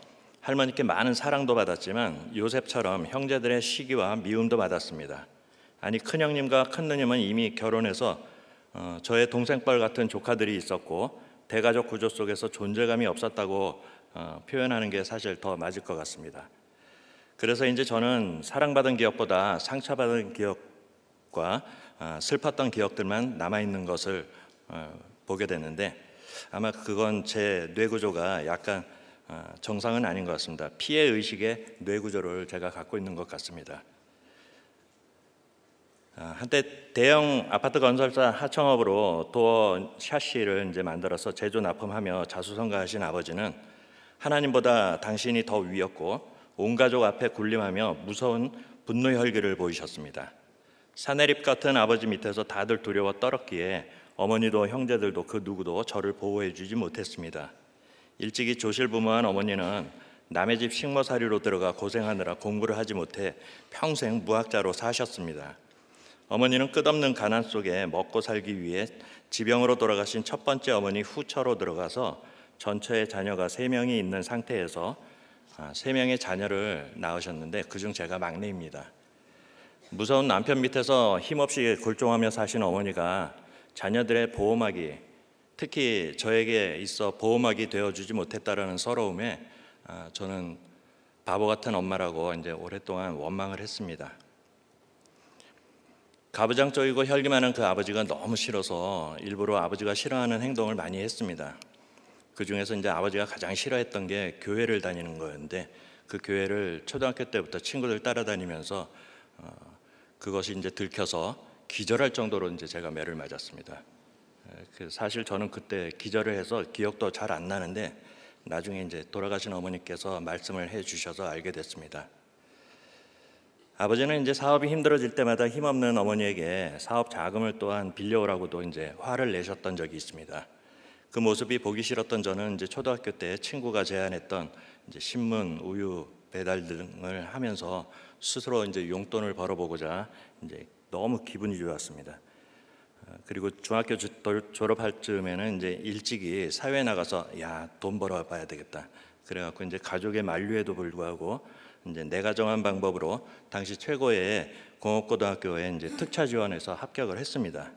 할머니께 많은 사랑도 받았지만 요셉처럼 형제들의 시기와 미움도 받았습니다. 아니, 큰형님과 큰누님은 이미 결혼해서 저의 동생뻘 같은 조카들이 있었고 대가족 구조 속에서 존재감이 없었다고 표현하는 게 사실 더 맞을 것 같습니다. 그래서 이제 저는 사랑받은 기억보다 상처받은 기억과 슬펐던 기억들만 남아있는 것을 보게 되는데, 아마 그건 제 뇌구조가 약간 정상은 아닌 것 같습니다. 피해 의식의 뇌구조를 제가 갖고 있는 것 같습니다. 한때 대형 아파트 건설사 하청업으로 도어 샤시를 이제 만들어서 제조 납품하며 자수성가하신 아버지는 하나님보다 당신이 더 위였고 온 가족 앞에 군림하며 무서운 분노 혈기를 보이셨습니다. 사내립 같은 아버지 밑에서 다들 두려워 떨었기에 어머니도 형제들도 그 누구도 저를 보호해 주지 못했습니다. 일찍이 조실부모한 어머니는 남의 집 식모살이로 들어가 고생하느라 공부를 하지 못해 평생 무학자로 사셨습니다. 어머니는 끝없는 가난 속에 먹고 살기 위해 지병으로 돌아가신 첫 번째 어머니 후처로 들어가서 전처의 자녀가 3명이 있는 상태에서 3명의 자녀를 낳으셨는데 그중 제가 막내입니다. 무서운 남편 밑에서 힘없이 골종하며 사신 어머니가 자녀들의 보호막이, 특히 저에게 있어 보호막이 되어주지 못했다라는 서러움에 저는 바보 같은 엄마라고 이제 오랫동안 원망을 했습니다. 가부장적이고 혈기 많은 그 아버지가 너무 싫어서 일부러 아버지가 싫어하는 행동을 많이 했습니다. 그 중에서 이제 아버지가 가장 싫어했던 게 교회를 다니는 거였는데, 그 교회를 초등학교 때부터 친구들 따라다니면서 그것이 이제 들켜서 기절할 정도로 이제 제가 매를 맞았습니다. 사실 저는 그때 기절을 해서 기억도 잘 안 나는데 나중에 이제 돌아가신 어머니께서 말씀을 해주셔서 알게 됐습니다. 아버지는 이제 사업이 힘들어질 때마다 힘없는 어머니에게 사업 자금을 또한 빌려오라고도 이제 화를 내셨던 적이 있습니다. 그 모습이 보기 싫었던 저는 이제 초등학교 때 친구가 제안했던 이제 신문, 우유 배달 등을 하면서 스스로 이제 용돈을 벌어보고자 이제 너무 기분이 좋았습니다. 그리고 중학교 졸업할 즈음에는 이제 일찍이 사회에 나가서 돈 벌어봐야 되겠다. 그래갖고 이제 가족의 만류에도 불구하고 이제 내가 정한 방법으로 당시 최고의 공업고등학교에 이제 특차 지원해서 합격을 했습니다.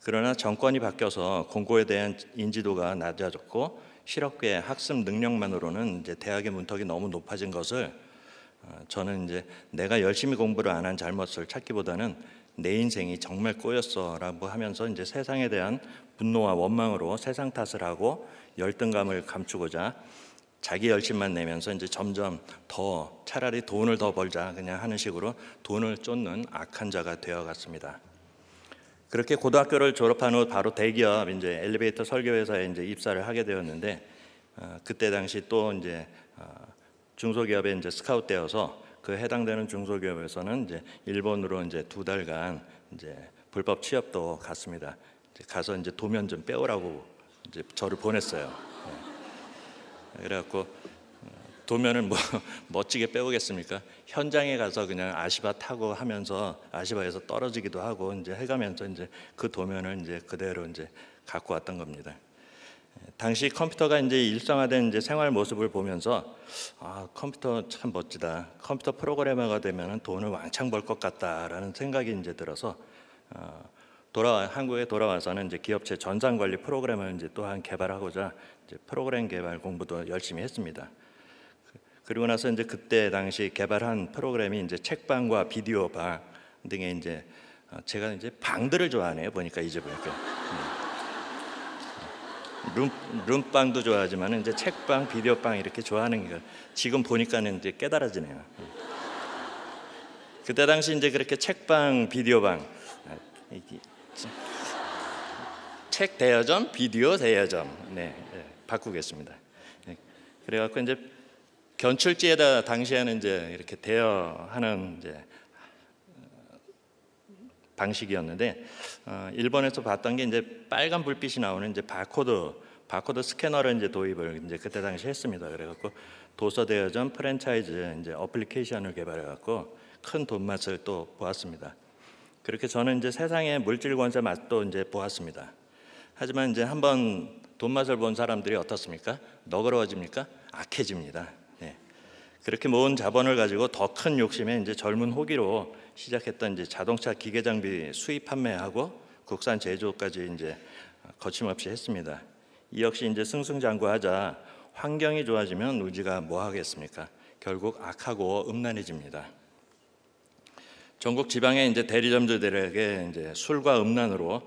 그러나 정권이 바뀌어서 공고에 대한 인지도가 낮아졌고 실업계 학습 능력만으로는 이제 대학의 문턱이 너무 높아진 것을 저는 이제 내가 열심히 공부를 안 한 잘못을 찾기보다는 내 인생이 정말 꼬였어라고 하면서 이제 세상에 대한 분노와 원망으로 세상 탓을 하고 열등감을 감추고자 자기 열심만 내면서 이제 점점 더 차라리 돈을 더 벌자 그냥 하는 식으로 돈을 쫓는 악한 자가 되어갔습니다. 그렇게 고등학교를 졸업한 후 바로 대기업 이제 엘리베이터 설계회사에 이제 입사를 하게 되었는데 그때 당시 또 이제 중소기업에 이제 스카웃되어서 그 해당되는 중소기업에서는 이제 일본으로 이제 2달간 이제 불법 취업도 갔습니다. 가서 이제 도면 좀 빼오라고 이제 저를 보냈어요. 그래갖고 도면을 뭐 멋지게 빼오겠습니까? 현장에 가서 그냥 아시바 타고 하면서 아시바에서 떨어지기도 하고 이제 해가면서 이제 그 도면을 이제 그대로 이제 갖고 왔던 겁니다. 당시 컴퓨터가 이제 일상화된 이제 생활 모습을 보면서 컴퓨터 참 멋지다. 컴퓨터 프로그래머가 되면 돈을 왕창 벌 것 같다라는 생각이 이제 들어서 한국에 돌아와서는 이제 기업체 전산관리 프로그램을 이제 또한 개발하고자 이제 프로그램 개발 공부도 열심히 했습니다. 그리고 나서 이제 그때 당시 개발한 프로그램이 이제 책방과 비디오 방 등의 이제 제가 이제 방들을 좋아하네요. 보니까 이제 보니까 룸방도 좋아하지만 이제 책방, 비디오방 이렇게 좋아하는 게 지금 보니까는 이제 깨달아지네요. 그때 당시 이제 그렇게 책방, 비디오방, 책 대여점, 비디오 대여점, 바꾸겠습니다. 그래갖고 이제 견출지에다 당시에는 이제 이렇게 대여하는 이제 방식이었는데 일본에서 봤던 게 이제 빨간 불빛이 나오는 이제 바코드 스캐너를 이제 도입을 이제 그때 당시 했습니다. 그래갖고 도서 대여점 프랜차이즈 이제 어플리케이션을 개발해갖고 큰 돈맛을 또 보았습니다. 그렇게 저는 이제 세상의 물질 권세 맛도 이제 보았습니다. 하지만 이제 한번 돈맛을 본 사람들이 어떻습니까? 너그러워집니까? 악해집니다. 그렇게 모은 자본을 가지고 더 큰 욕심에 이제 젊은 호기로 시작했던 이제 자동차 기계 장비 수입 판매하고 국산 제조까지 이제 거침없이 했습니다. 이 역시 이제 승승장구하자 환경이 좋아지면 우리가 뭐 하겠습니까? 결국 악하고 음란해집니다. 전국 지방의 이제 대리점들에게 이제 술과 음란으로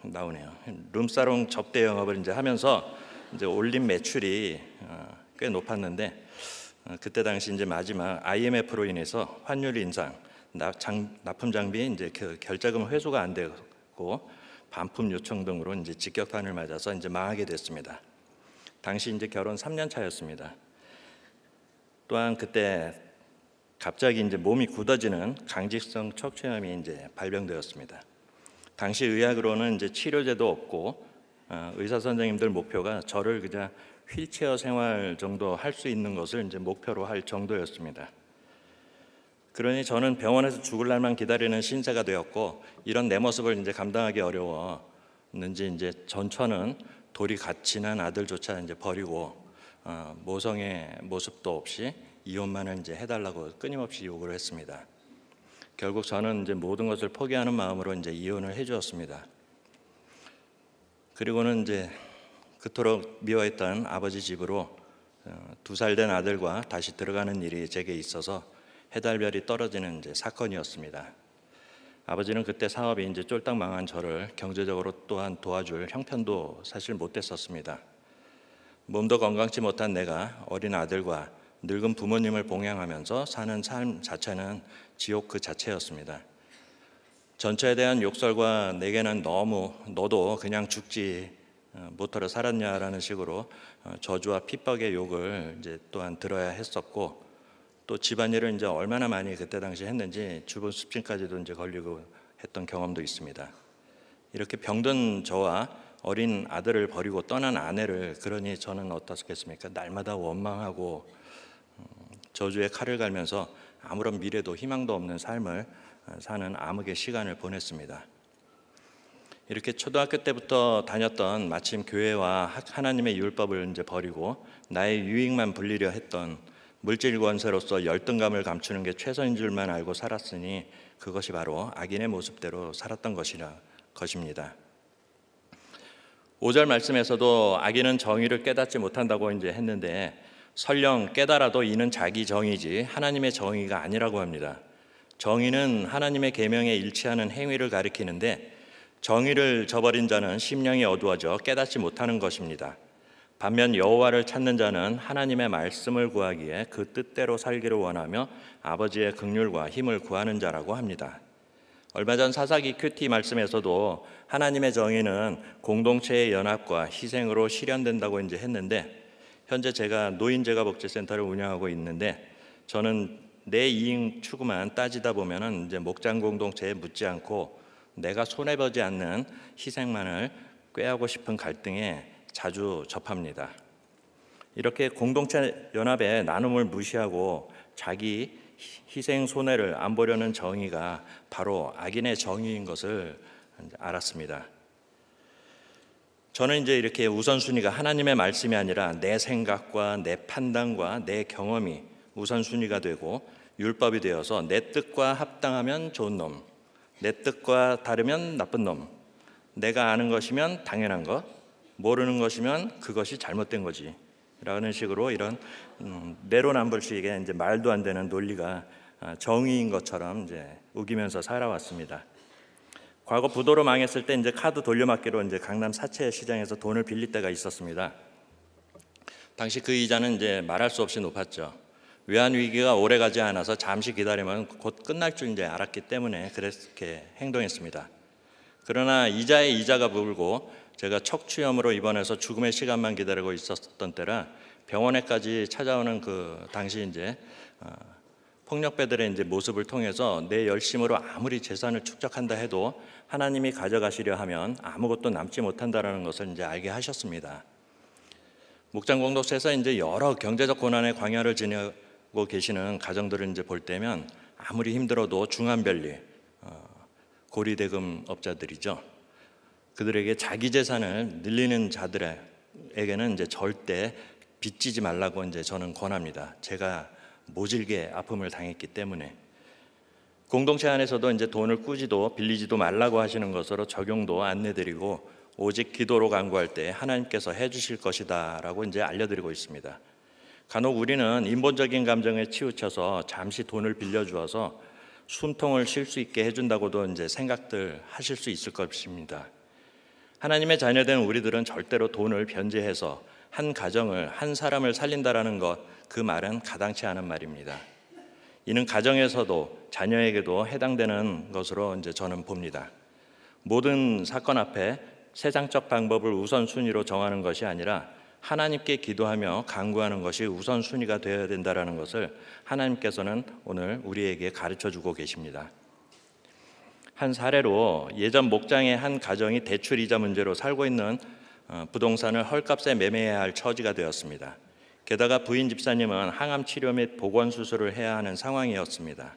나오네요. 룸사롱 접대 영업을 이제 하면서 이제 올린 매출이 꽤 높았는데 그때 당시 이제 마지막 IMF로 인해서 환율 인상, 납품 장비 이제 결제금 회수가 안 되고 반품 요청 등으로 이제 직격탄을 맞아서 이제 망하게 됐습니다. 당시 이제 결혼 3년 차였습니다. 또한 그때 갑자기 이제 몸이 굳어지는 강직성 척추염이 이제 발병되었습니다. 당시 의학으로는 이제 치료제도 없고 의사 선생님들 목표가 저를 그냥 휠체어 생활 정도 할 수 있는 것을 이제 목표로 할 정도였습니다. 그러니 저는 병원에서 죽을 날만 기다리는 신세가 되었고 이런 내 모습을 이제 감당하기 어려웠는지 이제 전처는 돌이 갓친한 아들조차 이제 버리고 모성의 모습도 없이 이혼만을 이제 해달라고 끊임없이 요구를 했습니다. 결국 저는 이제 모든 것을 포기하는 마음으로 이제 이혼을 해주었습니다. 그리고는 이제 그토록 미워했던 아버지 집으로 2살 된 아들과 다시 들어가는 일이 제게 있어서 해달별이 떨어지는 이제 사건이었습니다. 아버지는 그때 사업이 이제 쫄딱 망한 저를 경제적으로 또한 도와줄 형편도 사실 못 됐었습니다. 몸도 건강치 못한 내가 어린 아들과 늙은 부모님을 봉양하면서 사는 삶 자체는 지옥 그 자체였습니다. 전처에 대한 욕설과 내게는 너무 너도 그냥 죽지 못하러 살았냐라는 식으로 저주와 핍박의 욕을 이제 또한 들어야 했었고 또 집안일을 이제 얼마나 많이 그때 당시 했는지 주부 습진까지도 이제 걸리고 했던 경험도 있습니다. 이렇게 병든 저와 어린 아들을 버리고 떠난 아내를 그러니 저는 어떻겠습니까? 날마다 원망하고 저주의 칼을 갈면서 아무런 미래도 희망도 없는 삶을 사는 암흑의 시간을 보냈습니다. 이렇게 초등학교 때부터 다녔던 마침 교회와 하나님의 율법을 이제 버리고 나의 유익만 불리려 했던 물질 권세로서 열등감을 감추는 게 최선인 줄만 알고 살았으니 그것이 바로 악인의 모습대로 살았던 것입니다. 5절 말씀에서도 악인은 정의를 깨닫지 못한다고 이제 했는데 설령 깨달아도 이는 자기 정의지 하나님의 정의가 아니라고 합니다. 정의는 하나님의 계명에 일치하는 행위를 가리키는데 정의를 저버린 자는 심령이 어두워져 깨닫지 못하는 것입니다. 반면 여호와를 찾는 자는 하나님의 말씀을 구하기에 그 뜻대로 살기를 원하며 아버지의 긍휼과 힘을 구하는 자라고 합니다. 얼마 전 사사기 큐티 말씀에서도 하나님의 정의는 공동체의 연합과 희생으로 실현된다고 이제 했는데 현재 제가 노인재가복지센터를 운영하고 있는데 저는 내 이익 추구만 따지다 보면은 이제 목장 공동체에 묻지 않고 내가 손해 보지 않는 희생만을 꾀하고 싶은 갈등에 자주 접합니다. 이렇게 공동체 연합의 나눔을 무시하고 자기 희생 손해를 안 보려는 정의가 바로 악인의 정의인 것을 알았습니다. 저는 이제 이렇게 우선순위가 하나님의 말씀이 아니라 내 생각과 내 판단과 내 경험이 우선순위가 되고 율법이 되어서 내 뜻과 합당하면 좋은 놈, 내 뜻과 다르면 나쁜 놈, 내가 아는 것이면 당연한 것, 모르는 것이면 그것이 잘못된 거지 라는 식으로 이런 내로남불식의 이제 말도 안 되는 논리가 정의인 것처럼 이제 우기면서 살아왔습니다. 과거 부도로 망했을 때 이제 카드 돌려막기로 이제 강남 사채 시장에서 돈을 빌릴 때가 있었습니다. 당시 그 이자는 이제 말할 수 없이 높았죠. 외환 위기가 오래 가지 않아서 잠시 기다리면 곧 끝날 줄 이제 알았기 때문에 그렇게 행동했습니다. 그러나 이자에 이자가 불고 제가 척추염으로 입원해서 죽음의 시간만 기다리고 있었던 때라 병원에까지 찾아오는 그 당시 이제 폭력배들의 이제 모습을 통해서 내 열심으로 아무리 재산을 축적한다 해도 하나님이 가져가시려 하면 아무것도 남지 못한다라는 것을 이제 알게 하셨습니다. 목장 공동체에서 이제 여러 경제적 고난의 광야를 지내고 계시는 가정들을 이제 볼 때면 아무리 힘들어도 중환별리, 고리대금 업자들이죠. 그들에게 자기 재산을 늘리는 자들에게는 이제 절대 빚지지 말라고 이제 저는 권합니다. 제가 모질게 아픔을 당했기 때문에 공동체 안에서도 이제 돈을 꾸지도 빌리지도 말라고 하시는 것으로 적용도 안내드리고 오직 기도로 간구할 때 하나님께서 해주실 것이다라고 이제 알려드리고 있습니다. 간혹 우리는 인본적인 감정에 치우쳐서 잠시 돈을 빌려주어서 숨통을 쉴 수 있게 해준다고도 이제 생각들 하실 수 있을 것입니다. 하나님의 자녀된 우리들은 절대로 돈을 변제해서 한 가정을, 한 사람을 살린다라는 것, 그 말은 가당치 않은 말입니다. 이는 가정에서도 자녀에게도 해당되는 것으로 이제 저는 봅니다. 모든 사건 앞에 세상적 방법을 우선순위로 정하는 것이 아니라 하나님께 기도하며 간구하는 것이 우선순위가 되어야 된다는 것을 하나님께서는 오늘 우리에게 가르쳐주고 계십니다. 한 사례로 예전 목장의 한 가정이 대출이자 문제로 살고 있는 부동산을 헐값에 매매해야 할 처지가 되었습니다. 게다가 부인 집사님은 항암 치료 및 보건 수술을 해야 하는 상황이었습니다.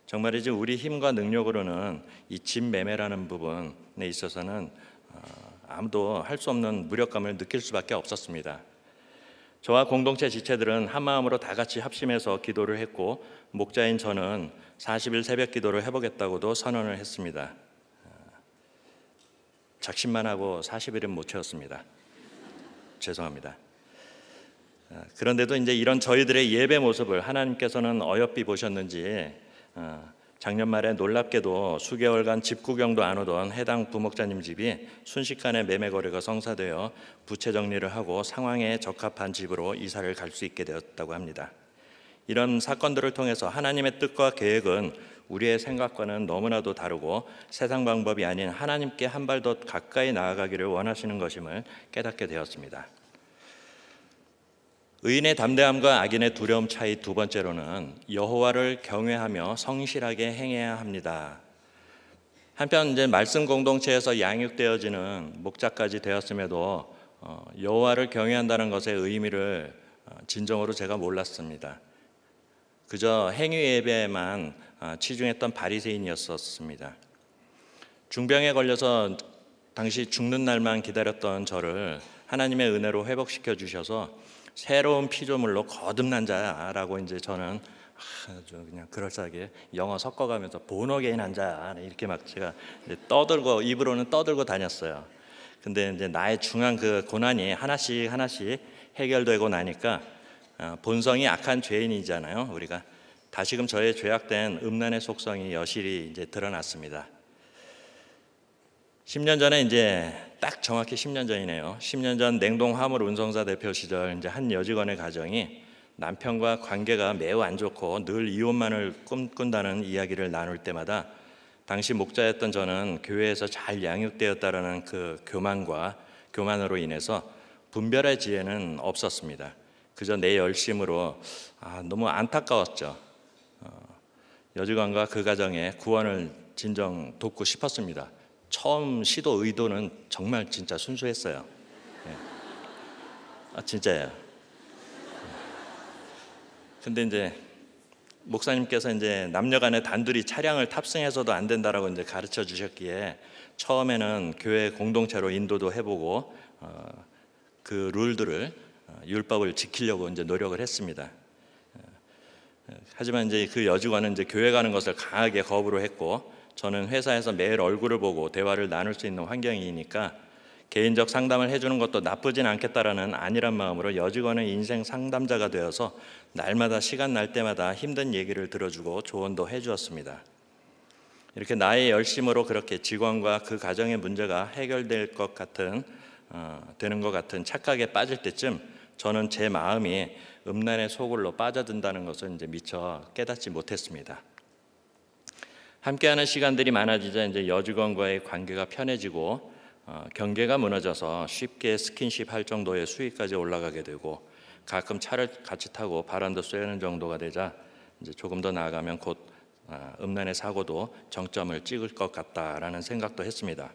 정말이지 우리 힘과 능력으로는 이 집 매매라는 부분에 있어서는 아무도 할 수 없는 무력감을 느낄 수밖에 없었습니다. 저와 공동체 지체들은 한 마음으로 다 같이 합심해서 기도를 했고 목자인 저는 40일 새벽 기도를 해보겠다고도 선언을 했습니다. 작심만 하고 40일은 못 채웠습니다. 죄송합니다. 그런데도 이제 이런 저희들의 예배 모습을 하나님께서는 어여삐 보셨는지 작년 말에 놀랍게도 수개월간 집 구경도 안 오던 해당 부목자님 집이 순식간에 매매 거래가 성사되어 부채 정리를 하고 상황에 적합한 집으로 이사를 갈 수 있게 되었다고 합니다. 이런 사건들을 통해서 하나님의 뜻과 계획은 우리의 생각과는 너무나도 다르고 세상 방법이 아닌 하나님께 한 발 더 가까이 나아가기를 원하시는 것임을 깨닫게 되었습니다. 의인의 담대함과 악인의 두려움 차이 두 번째로는 여호와를 경외하며 성실하게 행해야 합니다. 한편 이제 말씀 공동체에서 양육되어지는 목자까지 되었음에도 여호와를 경외한다는 것의 의미를 진정으로 제가 몰랐습니다. 그저 행위 예배에만 치중했던 바리새인이었습니다. 중병에 걸려서 당시 죽는 날만 기다렸던 저를 하나님의 은혜로 회복시켜 주셔서 새로운 피조물로 거듭난 자라고 이제 저는 그냥 그럴싸하게 영어 섞어가면서 born again 한 자 이렇게 막 제가 떠들고 입으로는 떠들고 다녔어요. 근데 이제 나의 중한 그 고난이 하나씩 해결되고 나니까 본성이 악한 죄인이잖아요. 우리가 다시금 저의 죄악된 음란의 속성이 여실히 이제 드러났습니다. 10년 전에 이제 딱 정확히 10년 전이네요. 10년 전 냉동 화물 운송사 대표 시절 이제 한 여직원의 가정이 남편과 관계가 매우 안 좋고 늘 이혼만을 꿈꾼다는 이야기를 나눌 때마다 당시 목자였던 저는 교회에서 잘 양육되었다라는 그 교만으로 인해서 분별의 지혜는 없었습니다. 그저 내 열심으로 너무 안타까웠죠. 여직원과 그 가정의 구원을 진정 돕고 싶었습니다. 처음 시도 의도는 정말 진짜 순수했어요. 진짜예요. 근데 이제 목사님께서 이제 남녀간에 단둘이 차량을 탑승해서도 안 된다라고 이제 가르쳐 주셨기에 처음에는 교회 공동체로 인도도 해보고 그 룰들을 율법을 지키려고 이제 노력을 했습니다. 하지만 이제 그 여직원은 이제 교회 가는 것을 강하게 거부를 했고, 저는 회사에서 매일 얼굴을 보고 대화를 나눌 수 있는 환경이니까 개인적 상담을 해주는 것도 나쁘진 않겠다라는 안일한 마음으로 여직원의 인생 상담자가 되어서 날마다 시간 날 때마다 힘든 얘기를 들어주고 조언도 해주었습니다. 이렇게 나의 열심으로 그렇게 직원과 그 가정의 문제가 해결될 것 같은 되는 것 같은 착각에 빠질 때쯤 저는 제 마음이 음란의 소굴로 빠져든다는 것을 이제 미처 깨닫지 못했습니다. 함께하는 시간들이 많아지자 이제 여직원과의 관계가 편해지고 경계가 무너져서 쉽게 스킨십 할 정도의 수위까지 올라가게 되고, 가끔 차를 같이 타고 바람도 쐬는 정도가 되자 이제 조금 더 나아가면 곧 음란의 사고도 정점을 찍을 것 같다라는 생각도 했습니다.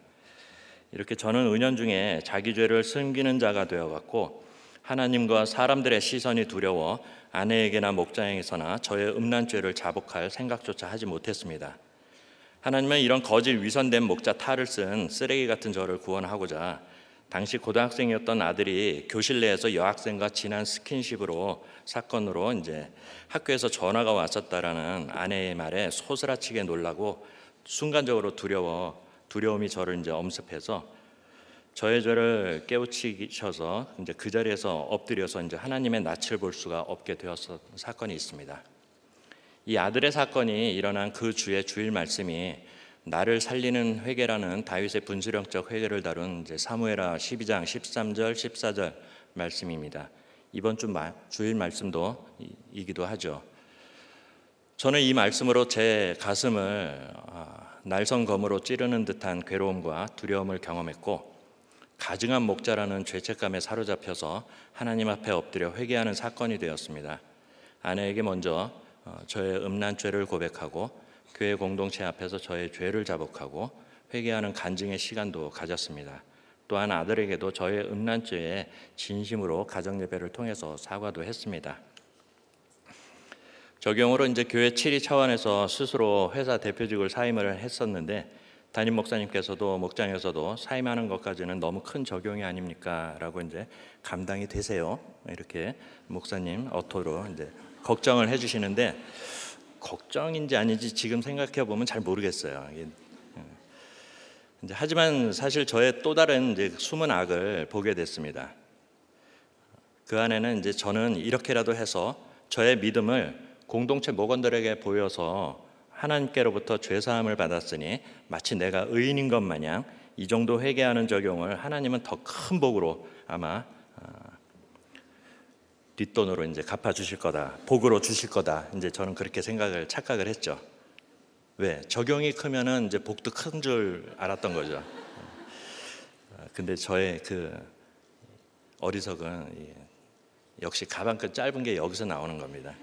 이렇게 저는 은연중에 자기 죄를 숨기는 자가 되어갔고, 하나님과 사람들의 시선이 두려워 아내에게나 목장에서나 저의 음란 죄를 자복할 생각조차 하지 못했습니다. 하나님은 이런 거짓 위선된 목자 탈을 쓴 쓰레기 같은 저를 구원하고자 당시 고등학생이었던 아들이 교실 내에서 여학생과 진한 스킨십으로 사건으로 이제 학교에서 전화가 왔었다라는 아내의 말에 소스라치게 놀라고 순간적으로 두려움이 저를 이제 엄습해서 저의 죄를 깨우치셔서 이제 그 자리에서 엎드려서 이제 하나님의 낯을 볼 수가 없게 되었던 사건이 있습니다. 이 아들의 사건이 일어난 그 주의 주일 말씀이 나를 살리는 회개라는 다윗의 분수령적 회개를 다룬 이제 사무엘하 12장 13절 14절 말씀입니다. 이번 주 주일 말씀도 이기도 하죠. 저는 이 말씀으로 제 가슴을 날성검으로 찌르는 듯한 괴로움과 두려움을 경험했고, 가증한 목자라는 죄책감에 사로잡혀서 하나님 앞에 엎드려 회개하는 사건이 되었습니다. 아내에게 먼저 저의 음란죄를 고백하고 교회 공동체 앞에서 저의 죄를 자복하고 회개하는 간증의 시간도 가졌습니다. 또한 아들에게도 저의 음란죄에 진심으로 가정예배를 통해서 사과도 했습니다. 적용으로 이제 교회 7위 차원에서 스스로 회사 대표직을 사임을 했었는데, 담임 목사님께서도 목장에서도 사임하는 것까지는 너무 큰 적용이 아닙니까? 라고 이제 감당이 되세요. 이렇게 목사님 어토로 이제 걱정을 해주시는데, 걱정인지 아닌지 지금 생각해 보면 잘 모르겠어요. 이제 하지만 사실 저의 또 다른 이제 숨은 악을 보게 됐습니다. 그 안에는 이제 저는 이렇게라도 해서 저의 믿음을 공동체 목원들에게 보여서 하나님께로부터 죄사함을 받았으니 마치 내가 의인인 것 마냥 이 정도 회개하는 적용을 하나님은 더 큰 복으로 아마 뒷돈으로 이제 갚아주실 거다, 복으로 주실 거다. 이제 저는 그렇게 착각을 했죠. 왜? 적용이 크면은 이제 복도 큰 줄 알았던 거죠. 근데 저의 그 어리석은 역시 가방끈 짧은 게 여기서 나오는 겁니다.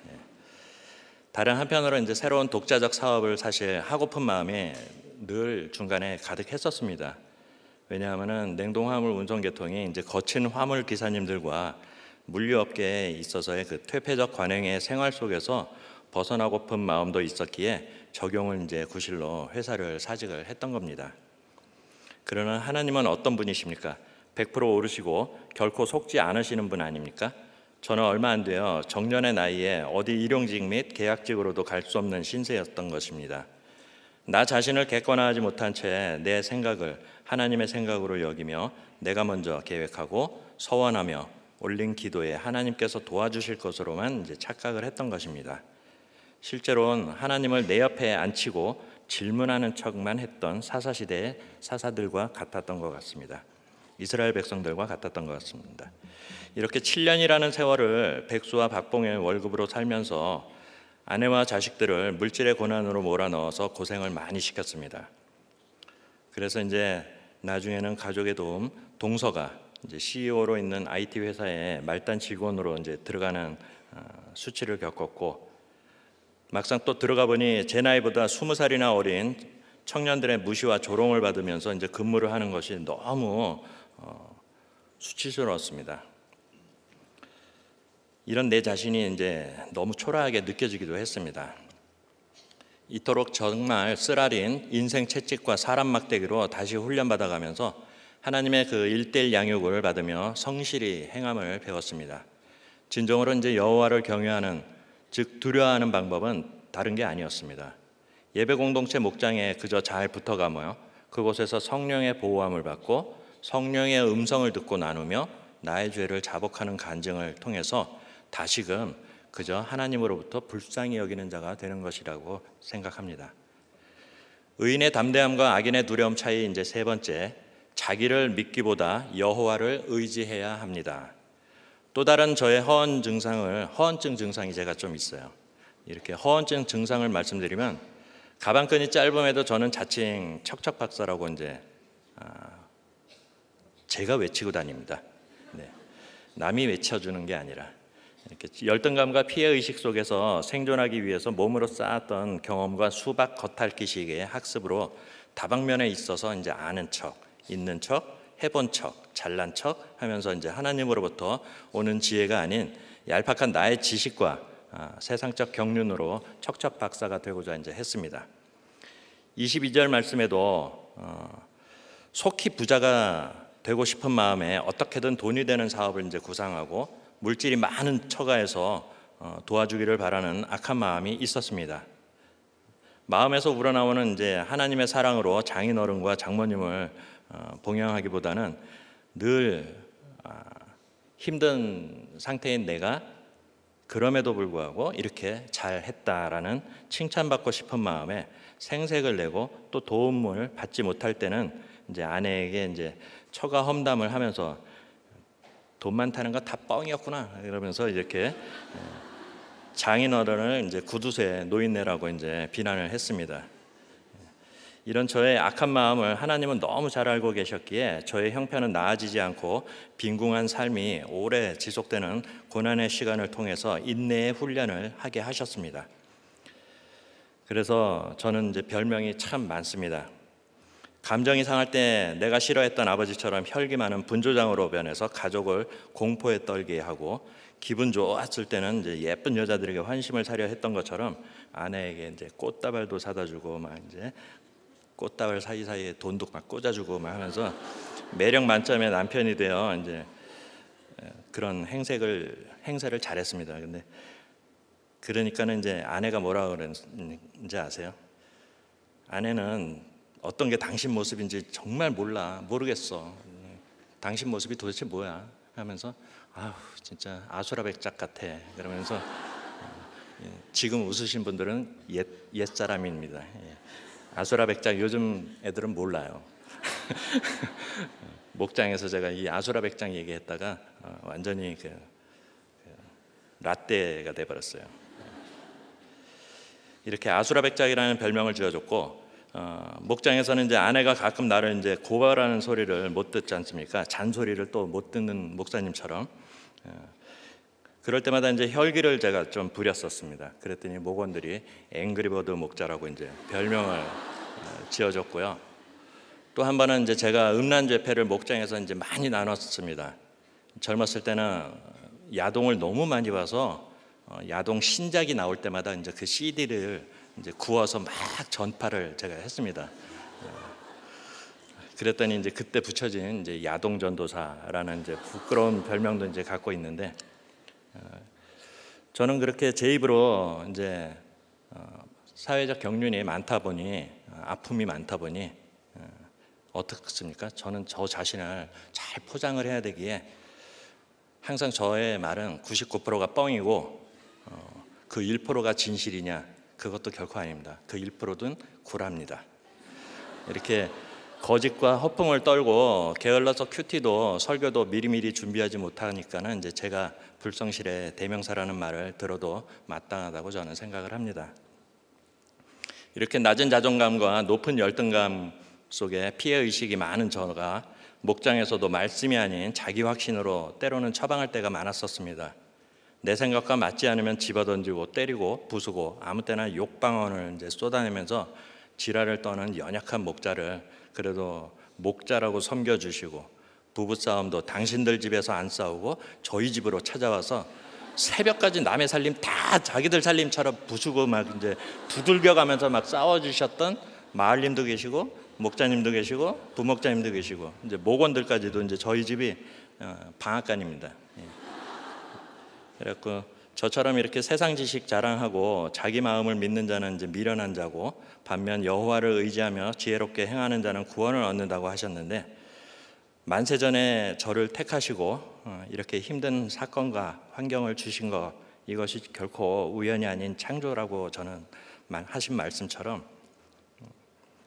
다른 한편으로 이제 새로운 독자적 사업을 사실 하고픈 마음이 늘 중간에 가득했었습니다. 왜냐하면은 냉동화물 운송계통이 이제 거친 화물 기사님들과 물류업계에 있어서의 그 퇴폐적 관행의 생활 속에서 벗어나고픈 마음도 있었기에 적용을 이제 구실로 회사를 사직을 했던 겁니다. 그러나 하나님은 어떤 분이십니까? 100% 오르시고 결코 속지 않으시는 분 아닙니까? 저는 얼마 안 돼요. 정년의 나이에 어디 일용직 및 계약직으로도 갈 수 없는 신세였던 것입니다. 나 자신을 객관화하지 못한 채 내 생각을 하나님의 생각으로 여기며 내가 먼저 계획하고 서원하며 올린 기도에 하나님께서 도와주실 것으로만 이제 착각을 했던 것입니다. 실제로는 하나님을 내 옆에 앉히고 질문하는 척만 했던 사사시대의 사사들과 같았던 것 같습니다. 이스라엘 백성들과 같았던 것 같습니다. 이렇게 7년이라는 세월을 백수와 박봉의 월급으로 살면서 아내와 자식들을 물질의 고난으로 몰아넣어서 고생을 많이 시켰습니다. 그래서 이제 나중에는 가족의 도움, 동서가 이제 CEO로 있는 IT 회사에 말단 직원으로 이제 들어가는 수치를 겪었고, 막상 또 들어가 보니 제 나이보다 20살이나 어린 청년들의 무시와 조롱을 받으면서 이제 근무를 하는 것이 너무 수치스러웠습니다. 이런 내 자신이 이제 너무 초라하게 느껴지기도 했습니다. 이토록 정말 쓰라린 인생 채찍과 사람 막대기로 다시 훈련받아가면서 하나님의 그 1:1 양육을 받으며 성실히 행함을 배웠습니다. 진정으로 이제 여호와를 경외하는, 즉 두려워하는 방법은 다른 게 아니었습니다. 예배 공동체 목장에 그저 잘 붙어가며 그곳에서 성령의 보호함을 받고 성령의 음성을 듣고 나누며 나의 죄를 자복하는 간증을 통해서 다시금 그저 하나님으로부터 불쌍히 여기는 자가 되는 것이라고 생각합니다. 의인의 담대함과 악인의 두려움 차이 이제 세 번째, 자기를 믿기보다 여호와를 의지해야 합니다. 또 다른 저의 허언증 증상이 제가 좀 있어요. 이렇게 허언증 증상을 말씀드리면 가방끈이 짧음에도 저는 자칭 척척박사라고 이제 제가 외치고 다닙니다. 네. 남이 외쳐주는 게 아니라 이렇게 열등감과 피해의식 속에서 생존하기 위해서 몸으로 쌓았던 경험과 수박 겉핥기식의 학습으로 다방면에 있어서 이제 아는 척, 있는 척, 해본 척, 잘난 척 하면서 이제 하나님으로부터 오는 지혜가 아닌 얄팍한 나의 지식과 세상적 경륜으로 척척 박사가 되고자 이제 했습니다. 22절 말씀에도 속히 부자가 되고 싶은 마음에 어떻게든 돈이 되는 사업을 이제 구상하고 물질이 많은 처가에서 도와주기를 바라는 악한 마음이 있었습니다. 마음에서 우러나오는 이제 하나님의 사랑으로 장인어른과 장모님을 봉양하기보다는 늘 힘든 상태인 내가 그럼에도 불구하고 이렇게 잘했다라는 칭찬받고 싶은 마음에 생색을 내고 또 도움을 받지 못할 때는 이제 아내에게 이제 처가 험담을 하면서 돈 많다는 거 다 뻥이었구나 이러면서 이렇게 장인어른을 이제 구두쇠 노인네라고 이제 비난을 했습니다. 이런 저의 악한 마음을 하나님은 너무 잘 알고 계셨기에 저의 형편은 나아지지 않고 빈궁한 삶이 오래 지속되는 고난의 시간을 통해서 인내의 훈련을 하게 하셨습니다. 그래서 저는 이제 별명이 참 많습니다. 감정이 상할 때 내가 싫어했던 아버지처럼 혈기 많은 분조장으로 변해서 가족을 공포에 떨게 하고, 기분 좋았을 때는 이제 예쁜 여자들에게 환심을 사려 했던 것처럼 아내에게 이제 꽃다발도 사다 주고 막 이제 꽃다발 사이사이에 돈도 막 꽂아주고 막 하면서 매력 만점의 남편이 되어 이제 그런 행세를 잘했습니다. 근데 그러니까는 이제 아내가 뭐라 그랬는지 아세요? 아내는 어떤 게 당신 모습인지 정말 모르겠어. 당신 모습이 도대체 뭐야? 하면서 아우 진짜 아수라백작 같아. 그러면서 지금 웃으신 분들은 옛 사람입니다. 아수라백작 요즘 애들은 몰라요. 목장에서 제가 이 아수라백작 얘기했다가 완전히 라떼가 돼버렸어요. 이렇게 아수라백작이라는 별명을 지어줬고, 목장에서는 이제 아내가 가끔 나를 이제 고발하는 소리를 못 듣지 않습니까? 잔소리를 또 못 듣는 목사님처럼. 그럴 때마다 이제 혈기를 제가 좀 부렸었습니다. 그랬더니 목원들이 앵그리버드 목자라고 이제 별명을 지어줬고요. 또 한 번은 이제 제가 음란죄패를 목장에서 이제 많이 나눴습니다. 젊었을 때는 야동을 너무 많이 봐서 야동 신작이 나올 때마다 이제 그 CD를 이제 구워서 막 전파를 제가 했습니다. 그랬더니 이제 그때 붙여진 이제 야동 전도사라는 이제 부끄러운 별명도 이제 갖고 있는데, 저는 그렇게 제 입으로 이제 사회적 경륜이 많다 보니, 아픔이 많다 보니 어떻습니까? 저는 저 자신을 잘 포장을 해야 되기에 항상 저의 말은 99%가 뻥이고 그 1%가 진실이냐? 그것도 결코 아닙니다. 그 1%는 구랍니다. 이렇게 거짓과 허풍을 떨고 게을러서 큐티도 설교도 미리미리 준비하지 못하니까는 이제 제가 불성실의 대명사라는 말을 들어도 마땅하다고 저는 생각을 합니다. 이렇게 낮은 자존감과 높은 열등감 속에 피해의식이 많은 저가 목장에서도 말씀이 아닌 자기 확신으로 때로는 처방할 때가 많았었습니다. 내 생각과 맞지 않으면 집어던지고 때리고 부수고 아무 때나 욕방언을 이제 쏟아내면서 지랄을 떠는 연약한 목자를 그래도 목자라고 섬겨주시고, 부부싸움도 당신들 집에서 안 싸우고 저희 집으로 찾아와서 새벽까지 남의 살림 다 자기들 살림처럼 부수고 막 이제 두들겨가면서 막 싸워주셨던 마을님도 계시고 목자님도 계시고 부목자님도 계시고 이제 목원들까지도 이제 저희 집이 방앗간입니다. 그래갖고 저처럼 이렇게 세상 지식 자랑하고 자기 마음을 믿는 자는 이제 미련한 자고, 반면 여호와를 의지하며 지혜롭게 행하는 자는 구원을 얻는다고 하셨는데, 만세전에 저를 택하시고 이렇게 힘든 사건과 환경을 주신 것, 이것이 결코 우연이 아닌 창조라고 저는 하신 말씀처럼,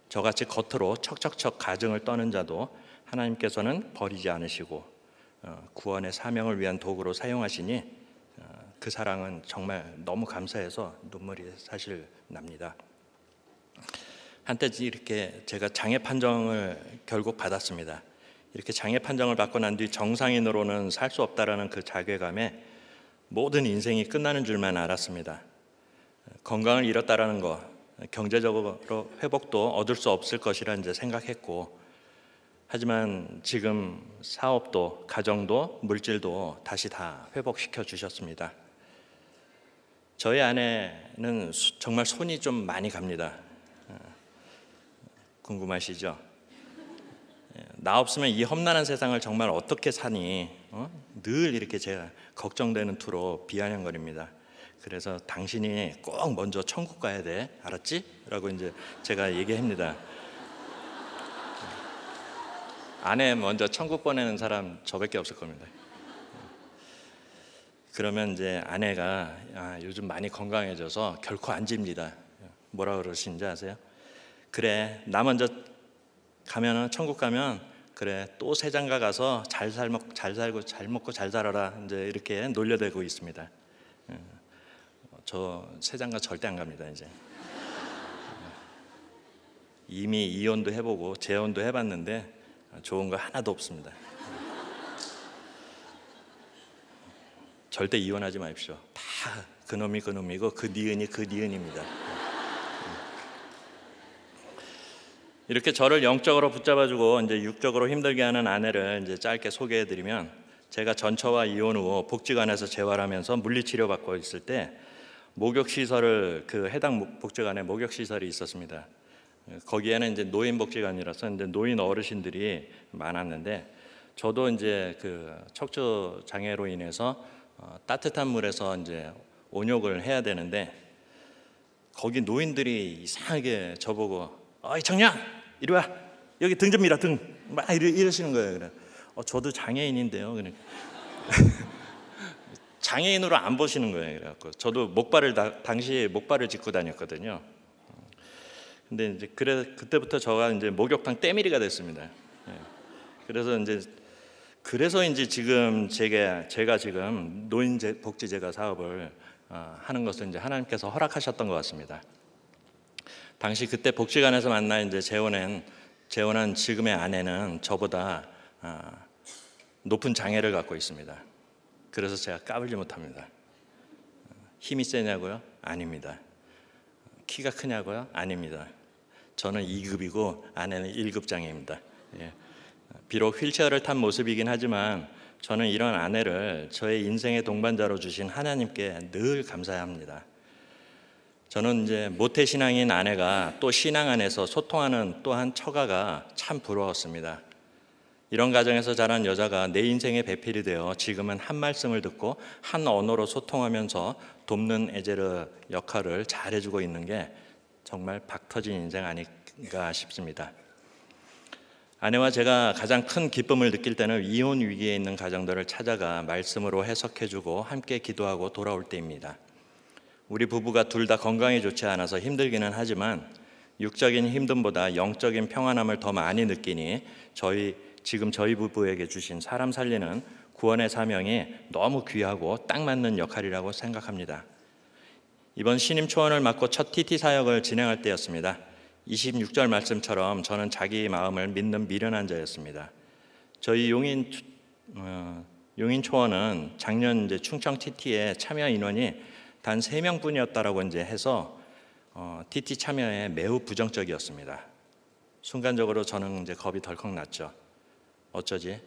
저같이 겉으로 척척척 가증을 떠는 자도 하나님께서는 버리지 않으시고 구원의 사명을 위한 도구로 사용하시니 그 사랑은 정말 너무 감사해서 눈물이 사실 납니다. 한때 이렇게 제가 장애 판정을 결국 받았습니다. 이렇게 장애 판정을 받고 난 뒤 정상인으로는 살 수 없다라는 그 자괴감에 모든 인생이 끝나는 줄만 알았습니다. 건강을 잃었다라는 것, 경제적으로 회복도 얻을 수 없을 것이라 이제 생각했고, 하지만 지금 사업도 가정도 물질도 다시 다 회복시켜 주셨습니다. 저희 아내는 정말 손이 좀 많이 갑니다. 궁금하시죠? 나 없으면 이 험난한 세상을 정말 어떻게 사니? 늘 이렇게 제가 걱정되는 투로 비아냥거립니다. 그래서 당신이 꼭 먼저 천국 가야 돼, 알았지? 라고 이제 제가 얘기합니다. 아내 먼저 천국 보내는 사람 저밖에 없을 겁니다. 그러면 이제 아내가 요즘 많이 건강해져서 결코 안 집니다. 뭐라 그러시는지 아세요? 그래, 나 먼저 가면은 천국 가면 그래 또 새장가 가서 잘 살고 잘 먹고 잘 살아라, 이제 이렇게 놀려대고 있습니다. 저 새장가 절대 안 갑니다. 이제 이미 이혼도 해보고 재혼도 해봤는데 좋은 거 하나도 없습니다. 절대 이혼하지 마십시오. 다 그놈이 그놈이고 그 니은이 그 니은입니다. 이렇게 저를 영적으로 붙잡아주고 이제 육적으로 힘들게 하는 아내를 이제 짧게 소개해드리면, 제가 전처와 이혼 후 복지관에서 재활하면서 물리치료 받고 있을 때 목욕시설을, 그 해당 복지관에 목욕시설이 있었습니다. 거기에는 이제 노인복지관이라서 이제 노인 어르신들이 많았는데, 저도 이제 그 척추 장애로 인해서 따뜻한 물에서 이제 온욕을 해야 되는데, 거기 노인들이 이상하게 저보고 어이 청년 이리 와, 여기 등 좀 밀어, 등 막 이러시는 거예요. 그래 저도 장애인인데요. 그래 장애인으로 안 보시는 거예요. 그래갖고 저도 당시 목발을 짚고 다녔거든요. 근데 이제 그때부터 저가 이제 목욕탕 때밀이가 됐습니다. 그래서 이제 지금 제가 지금 노인 복지 제가 사업을 하는 것을 이제 하나님께서 허락하셨던 것 같습니다. 당시 그때 복지관에서 만나 이제 재혼한 지금의 아내는 저보다 높은 장애를 갖고 있습니다. 그래서 제가 까불지 못합니다. 힘이 세냐고요? 아닙니다. 키가 크냐고요? 아닙니다. 저는 2급이고 아내는 1급 장애입니다. 비록 휠체어를 탄 모습이긴 하지만 저는 이런 아내를 저의 인생의 동반자로 주신 하나님께 늘 감사해야 합니다. 저는 이제 모태신앙인 아내가 또 신앙 안에서 소통하는 또한 처가가 참 부러웠습니다. 이런 가정에서 자란 여자가 내 인생의 배필이 되어 지금은 한 말씀을 듣고 한 언어로 소통하면서 돕는 에제르 역할을 잘해주고 있는 게 정말 박터진 인생 아닌가 싶습니다. 아내와 제가 가장 큰 기쁨을 느낄 때는 이혼 위기에 있는 가정들을 찾아가 말씀으로 해석해주고 함께 기도하고 돌아올 때입니다. 우리 부부가 둘 다 건강이 좋지 않아서 힘들기는 하지만 육적인 힘듦보다 영적인 평안함을 더 많이 느끼니 지금 저희 부부에게 주신 사람 살리는 구원의 사명이 너무 귀하고 딱 맞는 역할이라고 생각합니다. 이번 신임 초원을 맡고 첫 TT 사역을 진행할 때였습니다. 26절 말씀처럼 저는 자기 마음을 믿는 미련한 자였습니다. 저희 용인 용인 초원은 작년 이제 충청 TT의 참여 인원이 단 3명뿐이었다라고 이제 해서 TT 참여에 매우 부정적이었습니다. 순간적으로 저는 이제 겁이 덜컥 났죠. 어쩌지?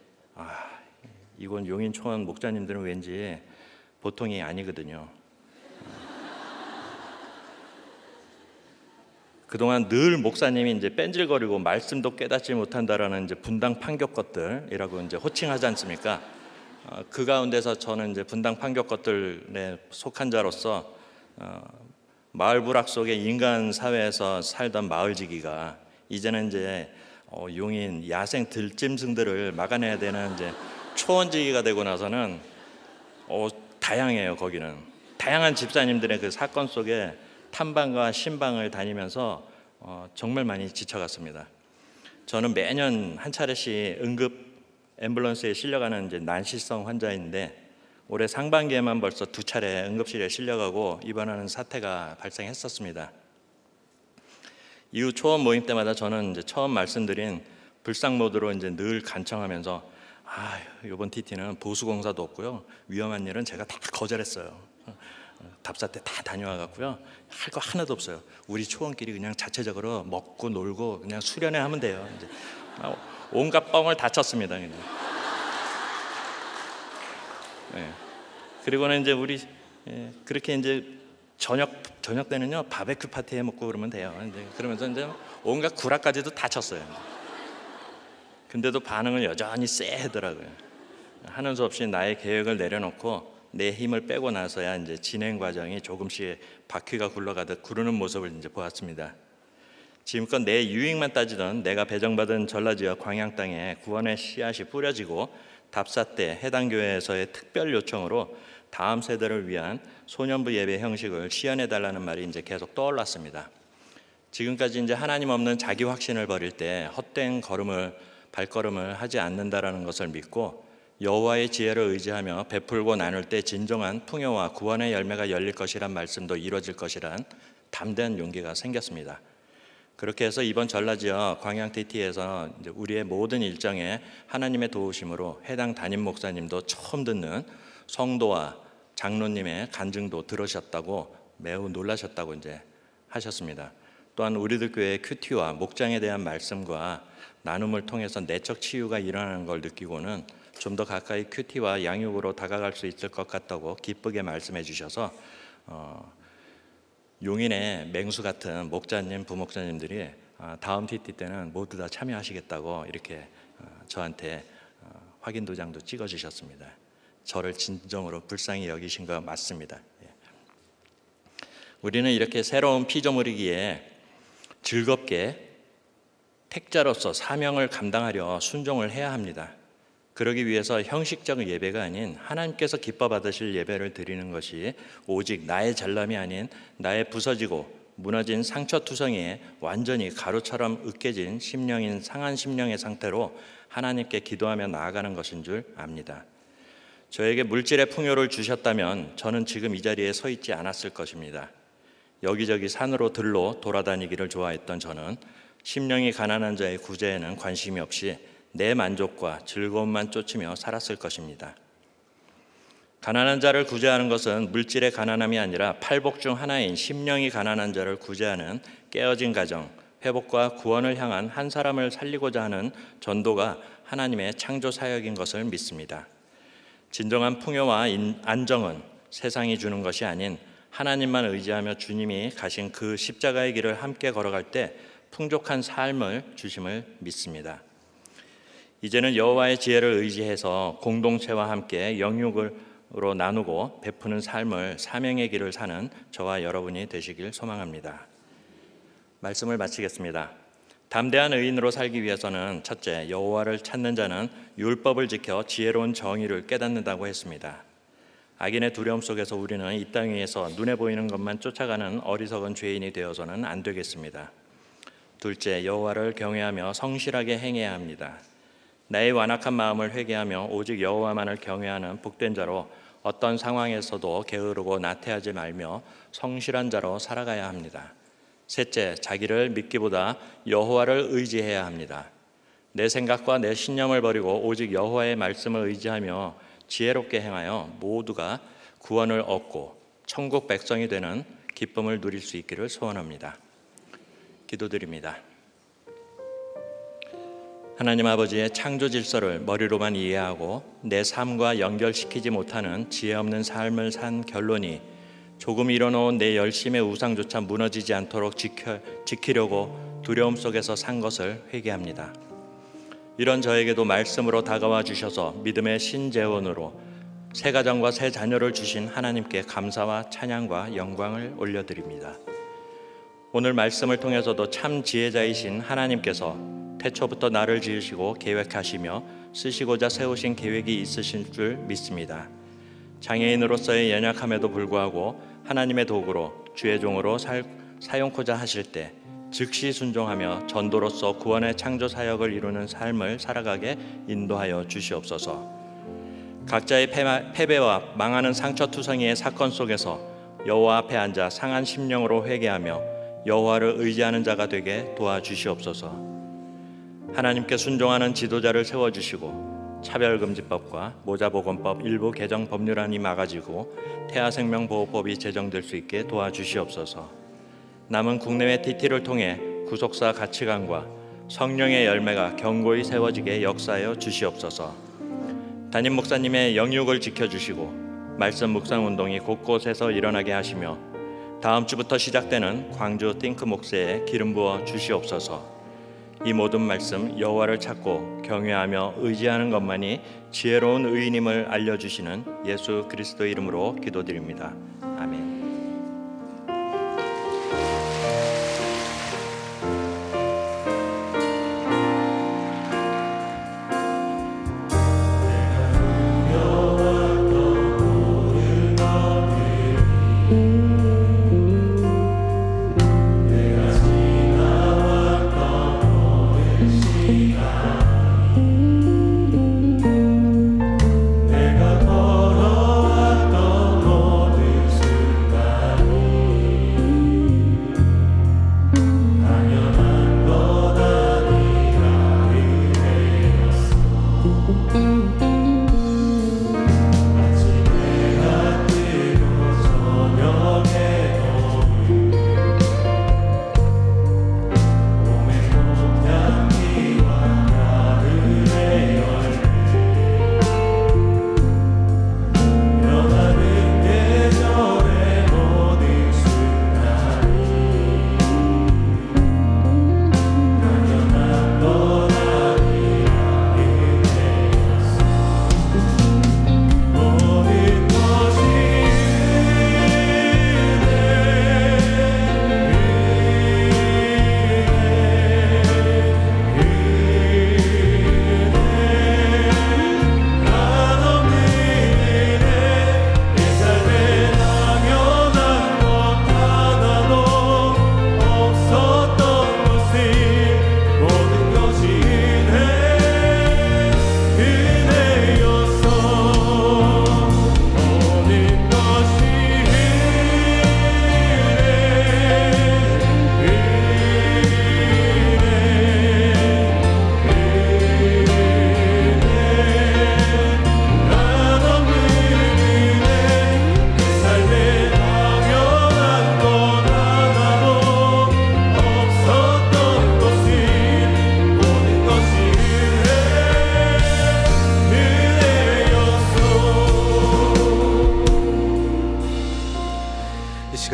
이건 용인 초원 목자님들은 왠지 보통이 아니거든요. 그동안 늘 목사님이 이제 뺀질거리고 말씀도 깨닫지 못한다라는 이제 분당 판교 것들이라고 이제 호칭하지 않습니까? 그 가운데서 저는 이제 분당 판교 것들에 속한 자로서 마을 부락 속의 인간 사회에서 살던 마을지기가 이제는 이제 용인 야생 들짐승들을 막아내야 되는 이제 초원지기가 되고 나서는 다양해요. 거기는 다양한 집사님들의 그 사건 속에 탐방과 신방을 다니면서 정말 많이 지쳐갔습니다. 저는 매년 한 차례씩 응급 앰뷸런스에 실려가는 이제 난시성 환자인데 올해 상반기에만 벌써 2차례 응급실에 실려가고 입원하는 사태가 발생했었습니다. 이후 초원 모임 때마다 저는 이제 처음 말씀드린 불상 모드로 이제 늘 간청하면서 이번 TT는 보수공사도 없고요, 위험한 일은 제가 다 거절했어요. 답사 때 다 다녀와갖고요, 할 거 하나도 없어요. 우리 초원끼리 그냥 자체적으로 먹고 놀고 그냥 수련회 하면 돼요. 이제 온갖 뻥을 다 쳤습니다. 그냥. 네. 그리고는 이제 우리 그렇게 이제 저녁 때는요 바베큐 파티 해 먹고 그러면 돼요. 이제 그러면서 이제 온갖 구라까지도 다 쳤어요. 근데도 반응은 여전히 쎄하더라고요. 하는 수 없이 나의 계획을 내려놓고 내 힘을 빼고 나서야 이제 진행 과정이 조금씩 바퀴가 굴러가듯 구르는 모습을 이제 보았습니다. 지금껏 내 유익만 따지던 내가 배정받은 전라지역 광양 땅에 구원의 씨앗이 뿌려지고 답사 때 해당 교회에서의 특별 요청으로 다음 세대를 위한 소년부 예배 형식을 시연해 달라는 말이 이제 계속 떠올랐습니다. 지금까지 이제 하나님 없는 자기 확신을 버릴 때 헛된 발걸음을 하지 않는다라는 것을 믿고 여호와의 지혜를 의지하며 베풀고 나눌 때 진정한 풍요와 구원의 열매가 열릴 것이란 말씀도 이루어질 것이란 담대한 용기가 생겼습니다. 그렇게 해서 이번 전라지역 광양 TT에서 이제 우리의 모든 일정에 하나님의 도우심으로 해당 담임 목사님도 처음 듣는 성도와 장로님의 간증도 들으셨다고 매우 놀라셨다고 이제 하셨습니다. 또한 우리들 교회 큐티와 목장에 대한 말씀과 나눔을 통해서 내적 치유가 일어나는 걸 느끼고는 좀 더 가까이 큐티와 양육으로 다가갈 수 있을 것 같다고 기쁘게 말씀해 주셔서 용인의 맹수 같은 목자님, 부목자님들이 다음 TT 때는 모두 다 참여하시겠다고 이렇게 저한테 확인 도장도 찍어 주셨습니다. 저를 진정으로 불쌍히 여기신 거 맞습니다. 우리는 이렇게 새로운 피조물이기에 즐겁게 택자로서 사명을 감당하려 순종을 해야 합니다. 그러기 위해서 형식적 예배가 아닌 하나님께서 기뻐 받으실 예배를 드리는 것이 오직 나의 잘남이 아닌 나의 부서지고 무너진 상처투성이에 완전히 가루처럼 으깨진 심령인 상한 심령의 상태로 하나님께 기도하며 나아가는 것인 줄 압니다. 저에게 물질의 풍요를 주셨다면 저는 지금 이 자리에 서 있지 않았을 것입니다. 여기저기 산으로 들로 돌아다니기를 좋아했던 저는 심령이 가난한 자의 구제에는 관심이 없이 내 만족과 즐거움만 쫓으며 살았을 것입니다. 가난한 자를 구제하는 것은 물질의 가난함이 아니라 팔복 중 하나인 심령이 가난한 자를 구제하는 깨어진 가정, 회복과 구원을 향한 한 사람을 살리고자 하는 전도가 하나님의 창조 사역인 것을 믿습니다. 진정한 풍요와 안정은 세상이 주는 것이 아닌 하나님만 의지하며 주님이 가신 그 십자가의 길을 함께 걸어갈 때 풍족한 삶을 주심을 믿습니다. 이제는 여호와의 지혜를 의지해서 공동체와 함께 영육으로 나누고 베푸는 삶을 사명의 길을 사는 저와 여러분이 되시길 소망합니다. 말씀을 마치겠습니다. 담대한 의인으로 살기 위해서는 첫째, 여호와를 찾는 자는 율법을 지켜 지혜로운 정의를 깨닫는다고 했습니다. 악인의 두려움 속에서 우리는 이 땅 위에서 눈에 보이는 것만 쫓아가는 어리석은 죄인이 되어서는 안 되겠습니다. 둘째, 여호와를 경외하며 성실하게 행해야 합니다. 나의 완악한 마음을 회개하며 오직 여호와만을 경외하는 복된 자로 어떤 상황에서도 게으르고 나태하지 말며 성실한 자로 살아가야 합니다. 셋째, 자기를 믿기보다 여호와를 의지해야 합니다. 내 생각과 내 신념을 버리고 오직 여호와의 말씀을 의지하며 지혜롭게 행하여 모두가 구원을 얻고 천국 백성이 되는 기쁨을 누릴 수 있기를 소원합니다. 기도드립니다. 하나님 아버지의 창조 질서를 머리로만 이해하고 내 삶과 연결시키지 못하는 지혜 없는 삶을 산 결론이 조금 이뤄놓은 내 열심의 우상조차 무너지지 않도록 지키려고 두려움 속에서 산 것을 회개합니다. 이런 저에게도 말씀으로 다가와 주셔서 믿음의 신재원으로 새 가정과 새 자녀를 주신 하나님께 감사와 찬양과 영광을 올려드립니다. 오늘 말씀을 통해서도 참 지혜자이신 하나님께서 태초부터 나를 지으시고 계획하시며 쓰시고자 세우신 계획이 있으신 줄 믿습니다. 장애인으로서의 연약함에도 불구하고 하나님의 도구로 주의 종으로 사용코자 하실 때 즉시 순종하며 전도로서 구원의 창조 사역을 이루는 삶을 살아가게 인도하여 주시옵소서. 각자의 패배와 망하는 상처투성이의 사건 속에서 여호와 앞에 앉아 상한 심령으로 회개하며 여호와를 의지하는 자가 되게 도와주시옵소서. 하나님께 순종하는 지도자를 세워주시고 차별금지법과 모자보건법 일부 개정 법률안이 막아지고 태아생명보호법이 제정될 수 있게 도와주시옵소서. 남은 국내외 TT를 통해 구속사 가치관과 성령의 열매가 견고히 세워지게 역사하여 주시옵소서. 담임 목사님의 영육을 지켜주시고 말씀 묵상운동이 곳곳에서 일어나게 하시며 다음 주부터 시작되는 광주 띵크 목회에 기름 부어 주시옵소서. 이 모든 말씀 여호와를 찾고 경외하며 의지하는 것만이 지혜로운 의인임을 알려주시는 예수 그리스도 이름으로 기도드립니다. 아멘.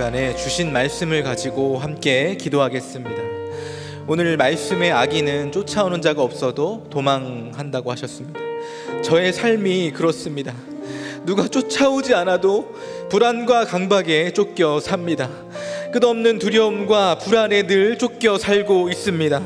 시간에 주신 말씀을 가지고 함께 기도하겠습니다. 오늘 말씀의 악인은 쫓아오는 자가 없어도 도망한다고 하셨습니다. 저의 삶이 그렇습니다. 누가 쫓아오지 않아도 불안과 강박에 쫓겨 삽니다. 끝없는 두려움과 불안에 늘 쫓겨 살고 있습니다.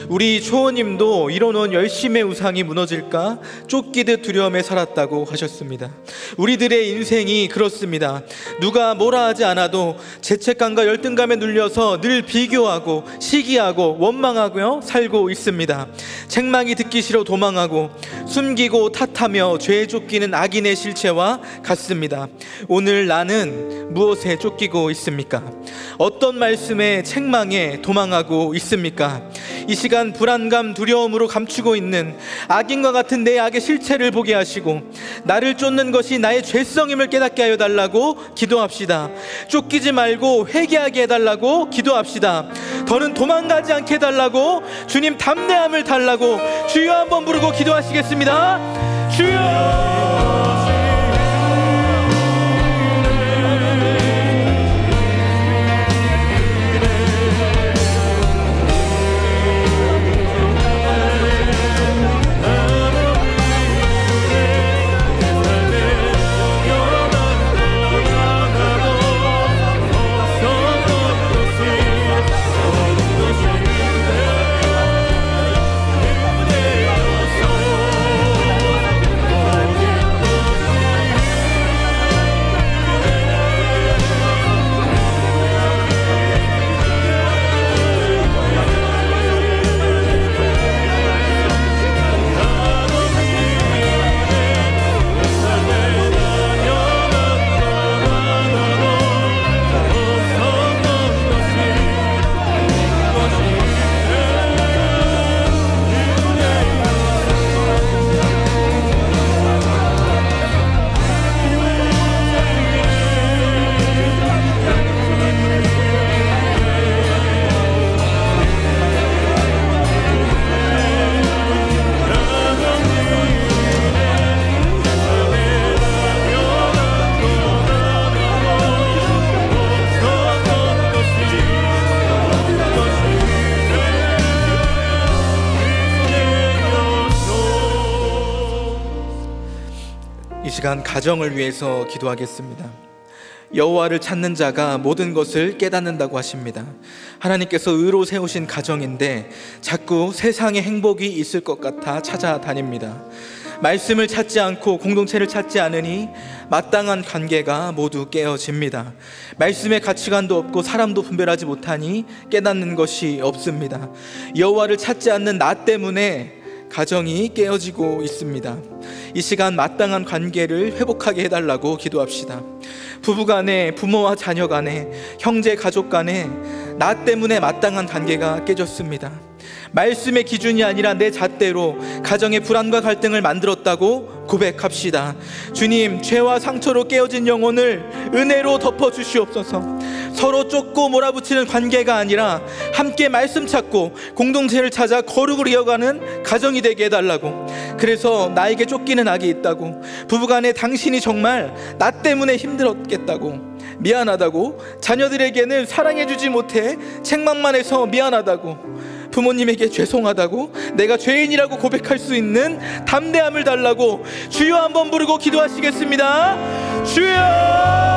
우리 초호님도 이뤄놓은 열심의 우상이 무너질까 쫓기듯 두려움에 살았다고 하셨습니다. 우리들의 인생이 그렇습니다. 누가 뭐라 하지 않아도 죄책감과 열등감에 눌려서 늘 비교하고 시기하고 원망하며 살고 있습니다. 책망이 듣기 싫어 도망하고 숨기고 탓하며 죄에 쫓기는 악인의 실체와 같습니다. 오늘 나는 무엇에 쫓기고 있습니까? 어떤 말씀에 책망에 도망하고 있습니까? 이 시간 불안감, 두려움으로 감추고 있는 악인과 같은 내 악의 실체를 보게 하시고 나를 쫓는 것이 나의 죄성임을 깨닫게 하여 달라고 기도합시다. 쫓기지 말고 회개하게 해달라고 기도합시다. 더는 도망가지 않게 해달라고, 주님 담대함을 달라고 주여 한번 부르고 기도하시겠습니다. 주여! 이 시간 가정을 위해서 기도하겠습니다. 여호와를 찾는 자가 모든 것을 깨닫는다고 하십니다. 하나님께서 의로 세우신 가정인데 자꾸 세상에 행복이 있을 것 같아 찾아다닙니다. 말씀을 찾지 않고 공동체를 찾지 않으니 마땅한 관계가 모두 깨어집니다. 말씀의 가치관도 없고 사람도 분별하지 못하니 깨닫는 것이 없습니다. 여호와를 찾지 않는 나 때문에 가정이 깨어지고 있습니다. 이 시간 마땅한 관계를 회복하게 해달라고 기도합시다. 부부간에, 부모와 자녀간에, 형제 가족 간에 나 때문에 마땅한 관계가 깨졌습니다. 말씀의 기준이 아니라 내 잣대로 가정의 불안과 갈등을 만들었다고 고백합시다. 주님, 죄와 상처로 깨어진 영혼을 은혜로 덮어주시옵소서. 서로 쫓고 몰아붙이는 관계가 아니라 함께 말씀 찾고 공동체를 찾아 거룩을 이어가는 가정이 되게 해달라고. 그래서 나에게 쫓기는 악이 있다고, 부부간에 당신이 정말 나 때문에 힘들었겠다고, 미안하다고, 자녀들에게는 사랑해주지 못해 책망만 해서 미안하다고, 부모님에게 죄송하다고, 내가 죄인이라고 고백할 수 있는 담대함을 달라고 주여 한번 부르고 기도하시겠습니다. 주여!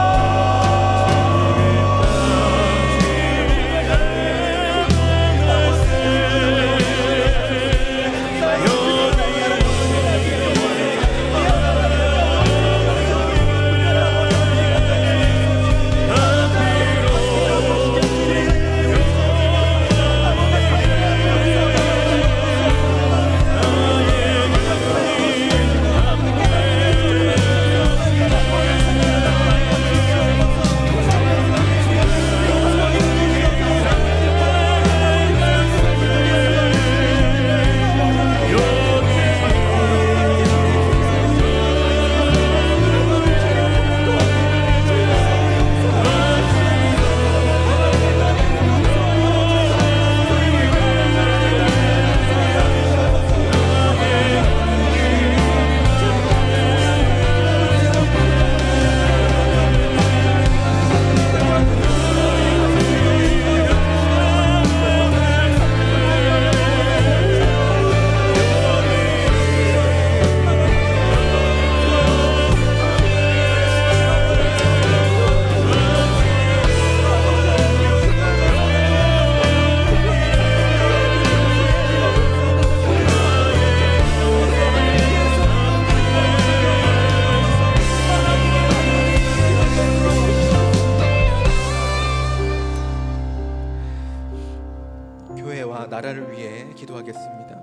나라를 위해 기도하겠습니다.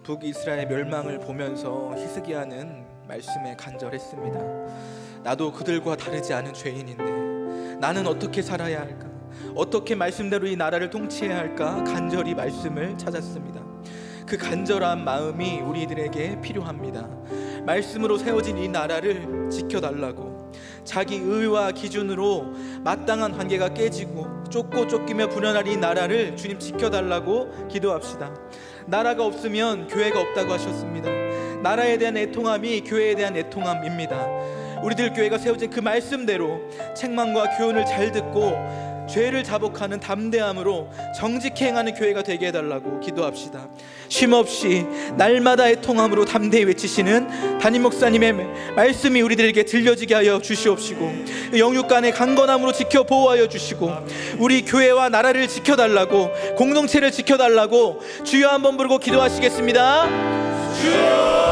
북이스라엘 멸망을 보면서 히스기야는 말씀에 간절했습니다. 나도 그들과 다르지 않은 죄인인데 나는 어떻게 살아야 할까? 어떻게 말씀대로 이 나라를 통치해야 할까 간절히 말씀을 찾았습니다. 그 간절한 마음이 우리들에게 필요합니다. 말씀으로 세워진 이 나라를 지켜달라고, 자기 의와 기준으로 마땅한 관계가 깨지고 쫓고 쫓기며 불안할 이 나라를 주님 지켜달라고 기도합시다. 나라가 없으면 교회가 없다고 하셨습니다. 나라에 대한 애통함이 교회에 대한 애통함입니다. 우리들 교회가 세워진 그 말씀대로 책망과 교훈을 잘 듣고 죄를 자복하는 담대함으로 정직히 행하는 교회가 되게 해달라고 기도합시다. 쉼없이 날마다 애통함으로 담대히 외치시는 담임 목사님의 말씀이 우리들에게 들려지게 하여 주시옵시고, 영육간의 강건함으로 지켜 보호하여 주시고, 우리 교회와 나라를 지켜달라고, 공동체를 지켜달라고 주여 한번 부르고 기도하시겠습니다. 주여!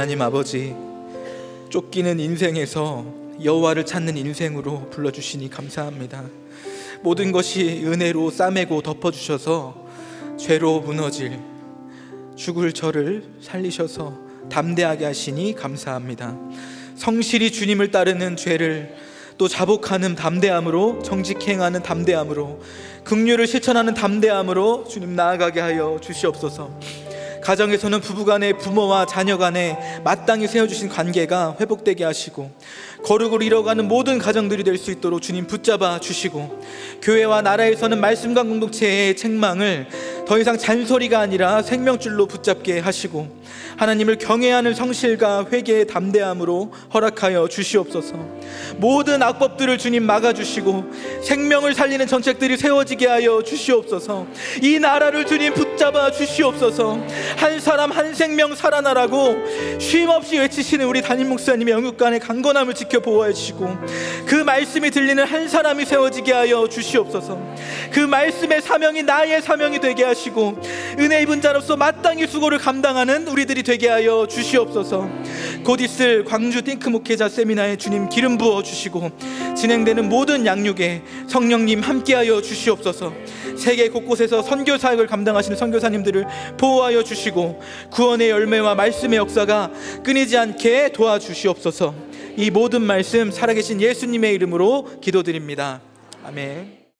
하나님 아버지, 쫓기는 인생에서 여호와를 찾는 인생으로 불러주시니 감사합니다. 모든 것이 은혜로 싸매고 덮어주셔서 죄로 무너질 죽을 저를 살리셔서 담대하게 하시니 감사합니다. 성실히 주님을 따르는 죄를 또 자복하는 담대함으로, 정직히 행하는 담대함으로, 긍휼을 실천하는 담대함으로 주님 나아가게 하여 주시옵소서. 가정에서는 부부간에, 부모와 자녀간에 마땅히 세워주신 관계가 회복되게 하시고, 거룩을 이뤄가는 모든 가정들이 될 수 있도록 주님 붙잡아 주시고, 교회와 나라에서는 말씀과 공동체의 책망을 더 이상 잔소리가 아니라 생명줄로 붙잡게 하시고, 하나님을 경외하는 성실과 회개의 담대함으로 허락하여 주시옵소서. 모든 악법들을 주님 막아주시고 생명을 살리는 정책들이 세워지게 하여 주시옵소서. 이 나라를 주님 붙잡아 주시옵소서. 한 사람 한 생명 살아나라고 쉼없이 외치시는 우리 담임 목사님의 영육간의 강건함을 지켜 보호해 주시고, 그 말씀이 들리는 한 사람이 세워지게 하여 주시옵소서. 그 말씀의 사명이 나의 사명이 되게 하시고, 은혜 입은 자로서 마땅히 수고를 감당하는 우리들이 되게 하여 주시옵소서. 곧 있을 광주 띵크 목회자 세미나에 주님 기름 부어 주시고, 진행되는 모든 양육에 성령님 함께하여 주시옵소서. 세계 곳곳에서 선교 사역을 감당하시는 선교사님들을 보호하여 주시고, 구원의 열매와 말씀의 역사가 끊이지 않게 도와주시옵소서. 이 모든 말씀 살아계신 예수님의 이름으로 기도드립니다. 아멘.